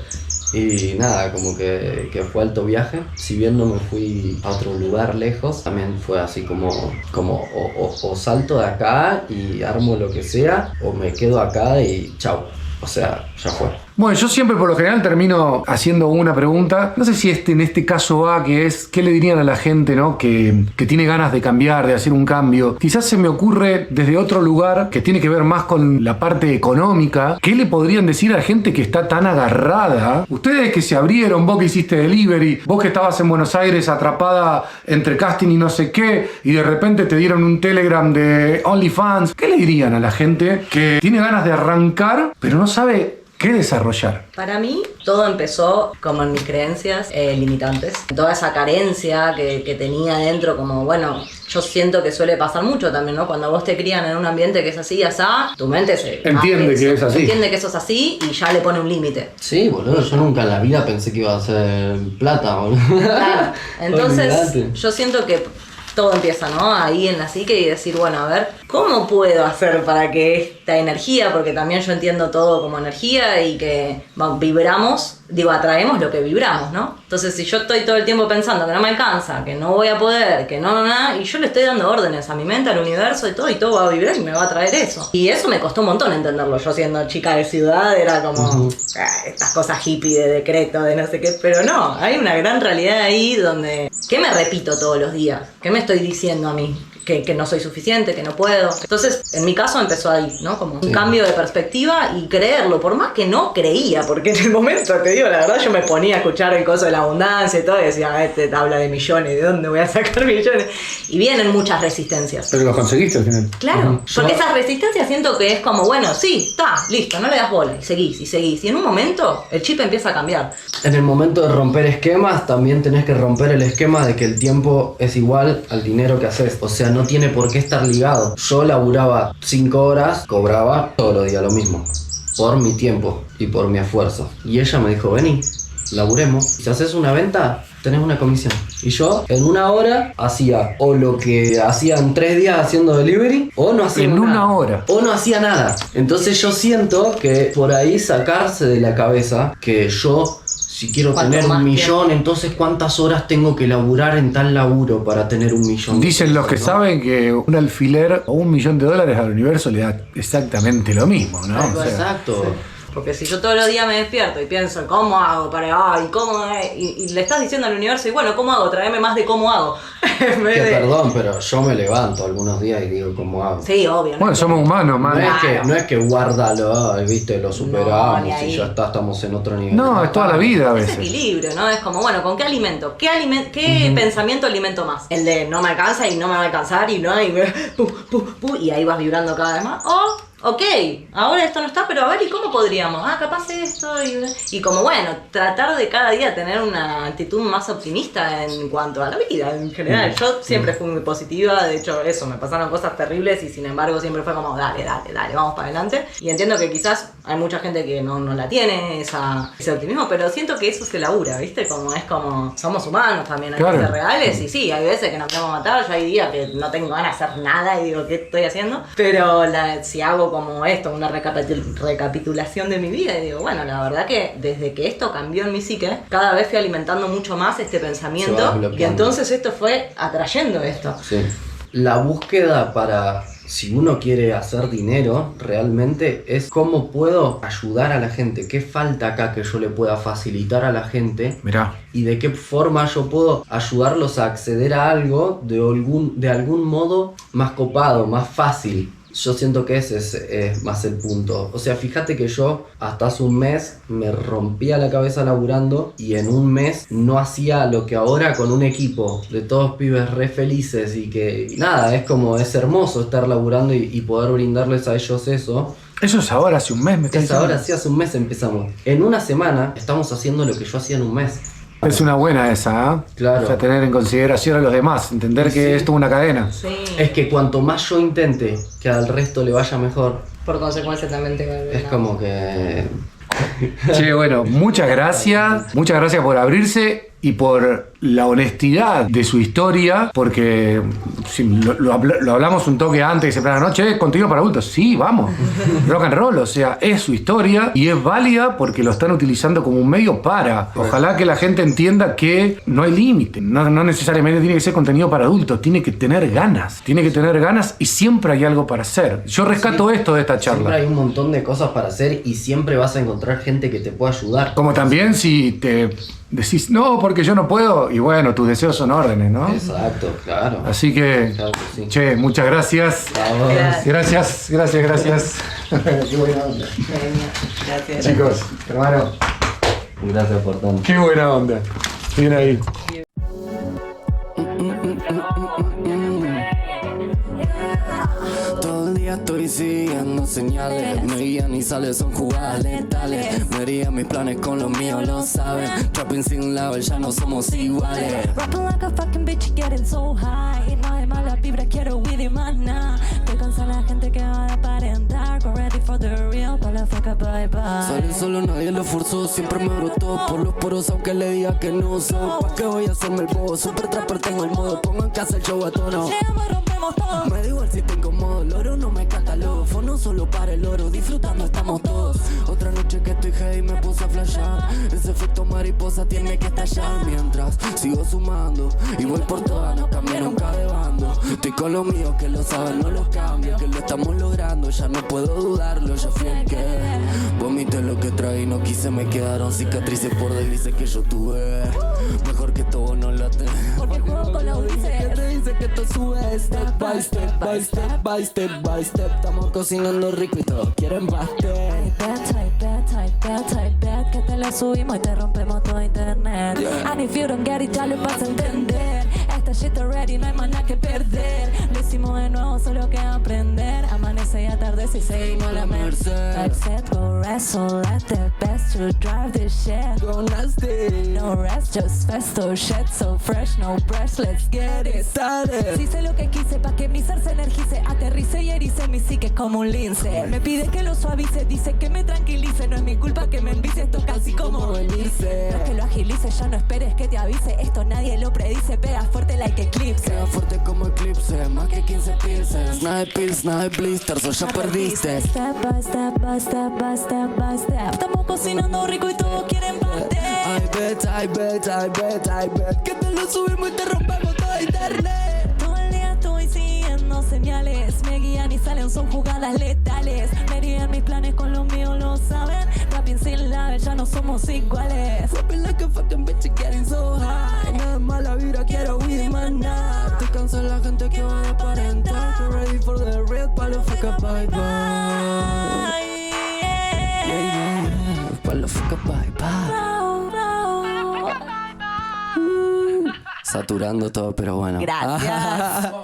[SPEAKER 1] Y nada, como que fue alto viaje. Si bien no me fui a otro lugar lejos, también fue así como o salto de acá y armo lo que sea, o me quedo acá y chau. O sea, ya fue.
[SPEAKER 3] Bueno, yo siempre por lo general termino haciendo una pregunta. No sé si en este caso va, que es, ¿qué le dirían a la gente, ¿no? que tiene ganas de cambiar, de hacer un cambio? Quizás se me ocurre desde otro lugar que tiene que ver más con la parte económica. ¿Qué le podrían decir a la gente que está tan agarrada? Ustedes que se abrieron, vos que hiciste delivery, vos que estabas en Buenos Aires atrapada entre casting y no sé qué, y de repente te dieron un Telegram de OnlyFans. ¿Qué le dirían a la gente que tiene ganas de arrancar, pero no sabe qué desarrollar?
[SPEAKER 2] Para mí, todo empezó como en mis creencias limitantes. Toda esa carencia que tenía dentro, como, bueno, yo siento que suele pasar mucho también, ¿no? Cuando vos te crían en un ambiente que es así y asá, tu mente se...
[SPEAKER 3] Entiende que es así.
[SPEAKER 2] Entiende que eso es así y ya le pone un límite.
[SPEAKER 1] Sí, boludo, yo nunca en la vida pensé que iba a ser plata, boludo.
[SPEAKER 2] Claro, entonces
[SPEAKER 1] Olvidate.
[SPEAKER 2] yo siento que todo empieza, ¿no? Ahí en la psique y decir, bueno, a ver, ¿cómo puedo hacer para que esta energía, porque también yo entiendo todo como energía y que vibramos, atraemos lo que vibramos, ¿no? Entonces, si yo estoy todo el tiempo pensando que no me alcanza, que no voy a poder, que no, y yo le estoy dando órdenes a mi mente, al universo y todo va a vibrar y me va a traer eso. Y eso me costó un montón entenderlo. Yo siendo chica de ciudad era como estas cosas hippie de decreto, de no sé qué, pero no, hay una gran realidad ahí donde, ¿qué me repito todos los días? ¿Qué me estoy diciendo a mí? Que no soy suficiente, que no puedo. Entonces, en mi caso empezó ahí, ¿no? Como un cambio de perspectiva y creerlo, por más que no creía, porque en el momento, te digo, la verdad, yo me ponía a escuchar el coso de la abundancia y todo, y decía, este habla de millones, ¿de dónde voy a sacar millones? Y vienen muchas resistencias.
[SPEAKER 3] Pero lo conseguiste al final.
[SPEAKER 2] Claro, porque esas resistencias siento que es como, bueno, sí, está, listo, no le das bola, y seguís. Y en un momento, el chip empieza a cambiar.
[SPEAKER 1] En el momento de romper esquemas, también tenés que romper el esquema de que el tiempo es igual al dinero que haces. O sea, no tiene por qué estar ligado. Yo laburaba 5 horas, cobraba todos los días lo mismo. Por mi tiempo y por mi esfuerzo. Y ella me dijo, vení, laburemos. Si haces una venta, tenés una comisión. Y yo en una hora hacía o lo que hacía en 3 días haciendo delivery, o no hacía
[SPEAKER 3] En
[SPEAKER 1] nada.
[SPEAKER 3] una hora.
[SPEAKER 1] O no hacía nada. Entonces yo siento que por ahí sacarse de la cabeza que yo, si quiero
[SPEAKER 2] Cuanto
[SPEAKER 1] tener
[SPEAKER 2] más
[SPEAKER 1] 1 millón,
[SPEAKER 2] tiempo.
[SPEAKER 1] entonces cuántas horas tengo que laburar en tal laburo para tener 1 millón.
[SPEAKER 3] Dicen los que
[SPEAKER 1] ¿no?
[SPEAKER 3] saben que un alfiler o $1.000.000 al universo le da exactamente lo mismo, ¿no? O sea,
[SPEAKER 1] Exacto.
[SPEAKER 2] Porque si yo todos los días me despierto y pienso, ¿cómo hago para ay, cómo es? Y le estás diciendo al universo, y bueno, ¿cómo hago? Tráeme más de cómo hago. En vez
[SPEAKER 1] Que
[SPEAKER 2] de-
[SPEAKER 1] perdón, pero yo me levanto algunos días y digo cómo hago.
[SPEAKER 2] Sí, obvio. ¿no?
[SPEAKER 3] bueno, somos humanos, man.
[SPEAKER 1] No es que guárdalo, ay, viste, lo superamos
[SPEAKER 2] ni ahí.
[SPEAKER 1] y ya está, estamos en otro nivel.
[SPEAKER 3] No, es toda la vida a
[SPEAKER 2] Es
[SPEAKER 3] veces.
[SPEAKER 2] equilibrio, ¿no? Es como, bueno, ¿con qué alimento? ¿Qué pensamiento alimento más? El de no me alcanza y no me va a alcanzar y no, y, y ahí vas vibrando cada vez más. O, ok, ahora esto no está, pero a ver, ¿y cómo podríamos? Ah, capaz esto. Y como, bueno, tratar de cada día tener una actitud más optimista en cuanto a la vida en general. Yo siempre fui muy positiva, de hecho, eso, me pasaron cosas terribles y sin embargo siempre fue como, dale, vamos para adelante. Y entiendo que quizás hay mucha gente que no la tiene, ese optimismo, pero siento que eso se labura, ¿viste? Como es como, somos humanos también, hay que
[SPEAKER 3] Claro.
[SPEAKER 2] ser reales y sí, hay veces que nos queremos matar, yo hay días que no tengo ganas de hacer nada y digo, ¿qué estoy haciendo? Pero si hago como esto, una recapitulación de mi vida y digo, bueno, la verdad que desde que esto cambió en mi psique, cada vez fui alimentando mucho más este
[SPEAKER 1] Se va
[SPEAKER 2] pensamiento
[SPEAKER 1] desbloqueando.
[SPEAKER 2] y entonces esto fue atrayendo esto.
[SPEAKER 1] Sí. La búsqueda para, si uno quiere hacer dinero, realmente es cómo puedo ayudar a la gente, qué falta acá que yo le pueda facilitar a la gente
[SPEAKER 3] Mirá.
[SPEAKER 1] y de qué forma yo puedo ayudarlos a acceder a algo de algún modo más copado, más fácil. Yo siento que ese es más el punto. O sea, fíjate que yo hasta hace un mes me rompía la cabeza laburando y en un mes no hacía lo que ahora con un equipo de todos pibes re felices y que nada, es hermoso estar laburando y poder brindarles a ellos eso.
[SPEAKER 3] Eso es ahora, hace un mes me está
[SPEAKER 1] Es
[SPEAKER 3] diciendo.
[SPEAKER 1] ahora, sí, hace un mes empezamos. En una semana estamos haciendo lo que yo hacía en un mes.
[SPEAKER 3] Es una buena esa, ¿eh?
[SPEAKER 1] Claro.
[SPEAKER 3] O sea, tener en consideración a los demás, entender que
[SPEAKER 1] Sí.
[SPEAKER 3] esto es una cadena.
[SPEAKER 2] Sí.
[SPEAKER 1] Es que cuanto más yo intente que al resto le vaya mejor,
[SPEAKER 2] Por consecuencia también te va a
[SPEAKER 1] es como que...
[SPEAKER 3] Che, bueno, muchas gracias por abrirse y por la honestidad de su historia, porque sí, lo hablamos un toque antes, en plan, noche, contenido para adultos, sí, vamos, rock and roll, o sea, es su historia y es válida porque lo están utilizando como un medio para. Ojalá que la gente entienda que no hay límite, no necesariamente tiene que ser contenido para adultos, tiene que tener ganas y siempre hay algo para hacer. Yo rescato esto de esta
[SPEAKER 1] Siempre
[SPEAKER 3] charla.
[SPEAKER 1] hay un montón de cosas para hacer y siempre vas a encontrar gente que te pueda ayudar.
[SPEAKER 3] Como también si te decís, no, porque yo no puedo, y bueno, tus deseos son órdenes, ¿no?
[SPEAKER 1] Exacto, claro.
[SPEAKER 3] Así que,
[SPEAKER 1] Claro que sí.
[SPEAKER 3] che, muchas gracias.
[SPEAKER 1] A vos.
[SPEAKER 2] Gracias.
[SPEAKER 3] Gracias. Qué buena onda.
[SPEAKER 2] Gracias.
[SPEAKER 3] Chicos, hermano,
[SPEAKER 1] Gracias por tanto.
[SPEAKER 3] qué buena onda. Bien ahí.
[SPEAKER 4] Todo el día estoy siguiendo señales. Me guían y sale, son jugadas letales. Me haría mis planes con los míos, lo saben. Trapping sin level, ya no somos iguales.
[SPEAKER 5] Rapping like a fucking bitch, getting so high. No hay mala vibra, quiero Willy Mana. Te cansa la gente que va a aparentar. Go ready for the real, para la faca, bye bye.
[SPEAKER 4] Sale solo, nadie lo forzó. Siempre me brotó por los poros, aunque le diga que no soy. ¿Pa' qué voy a hacerme el bobo? Super trapper, tengo el modo. Pongo en casa el show a tono.
[SPEAKER 5] Llegamos y rompemos todo.
[SPEAKER 4] Me da igual si te incomodo, el oro no me catalogo. Fono solo para el oro, disfrutando estamos todos. Otra noche que estoy heavy me puse a flashear. Ese efecto mariposa tiene que estallar. Mientras sigo sumando y voy por todas, no cambié nunca de bando. Estoy con los míos que lo saben, no los cambio. Que lo estamos logrando, ya no puedo dudarlo. Ya fui el que vomité lo que traí, no quise, me quedaron cicatrices por deslices que yo tuve. Mejor que todo no la tengo.
[SPEAKER 5] Porque juego con los
[SPEAKER 4] ¿Qué
[SPEAKER 5] dices.
[SPEAKER 4] te dice que esto sube? Step by step by step by step by step. Estamos cocinando rico y todos quieren pastel.
[SPEAKER 5] Type bet, que te la subimos y te rompemos todo internet.
[SPEAKER 4] Yeah.
[SPEAKER 5] And if you don't get it, ya lo vas a entender. Esta shit already, no hay más nada que perder. Lo hicimos de nuevo, solo que aprender. Amanece y atardece y seguimos a la merced. Type set, go wrestle at the best to drive this shit.
[SPEAKER 4] Go nasty.
[SPEAKER 5] No rest, just festo, shit so fresh, no brush, let's get it started. Hice lo que quise pa' que mi ser se energice, aterrice y erice mi psique como un lince. Me pide que lo suavice, dice que me tranquilice, no es mi culpa que me envicie, esto casi
[SPEAKER 4] cómo venirse.
[SPEAKER 5] No es que lo agilice, ya no esperes que te avise. Esto nadie lo predice, pega fuerte like eclipse.
[SPEAKER 4] Pega fuerte como eclipse, más que 15 pills. Nada de pills, nada de blisters, o ya perdiste.
[SPEAKER 5] Step by step by step by step by step. Estamos cocinando rico y todos quieren pastel.
[SPEAKER 4] I bet que te lo subimos y te rompemos toda internet.
[SPEAKER 5] Todo el día estoy siguiendo señales. Me guían y salen, son jugadas letales. Me harían mis planes con los míos, lo saben. Rapping sin label, ya no somos iguales.
[SPEAKER 4] Rapping like a fucking bitch getting so high. Nada más la vibra, quiero weed, man. Estoy cansado de la gente que va a aparentar. Get ready for the real, palo fuck up, bye bye. Yeah. Palo fuck up, bye bye. Saturando todo, pero bueno.
[SPEAKER 2] Gracias.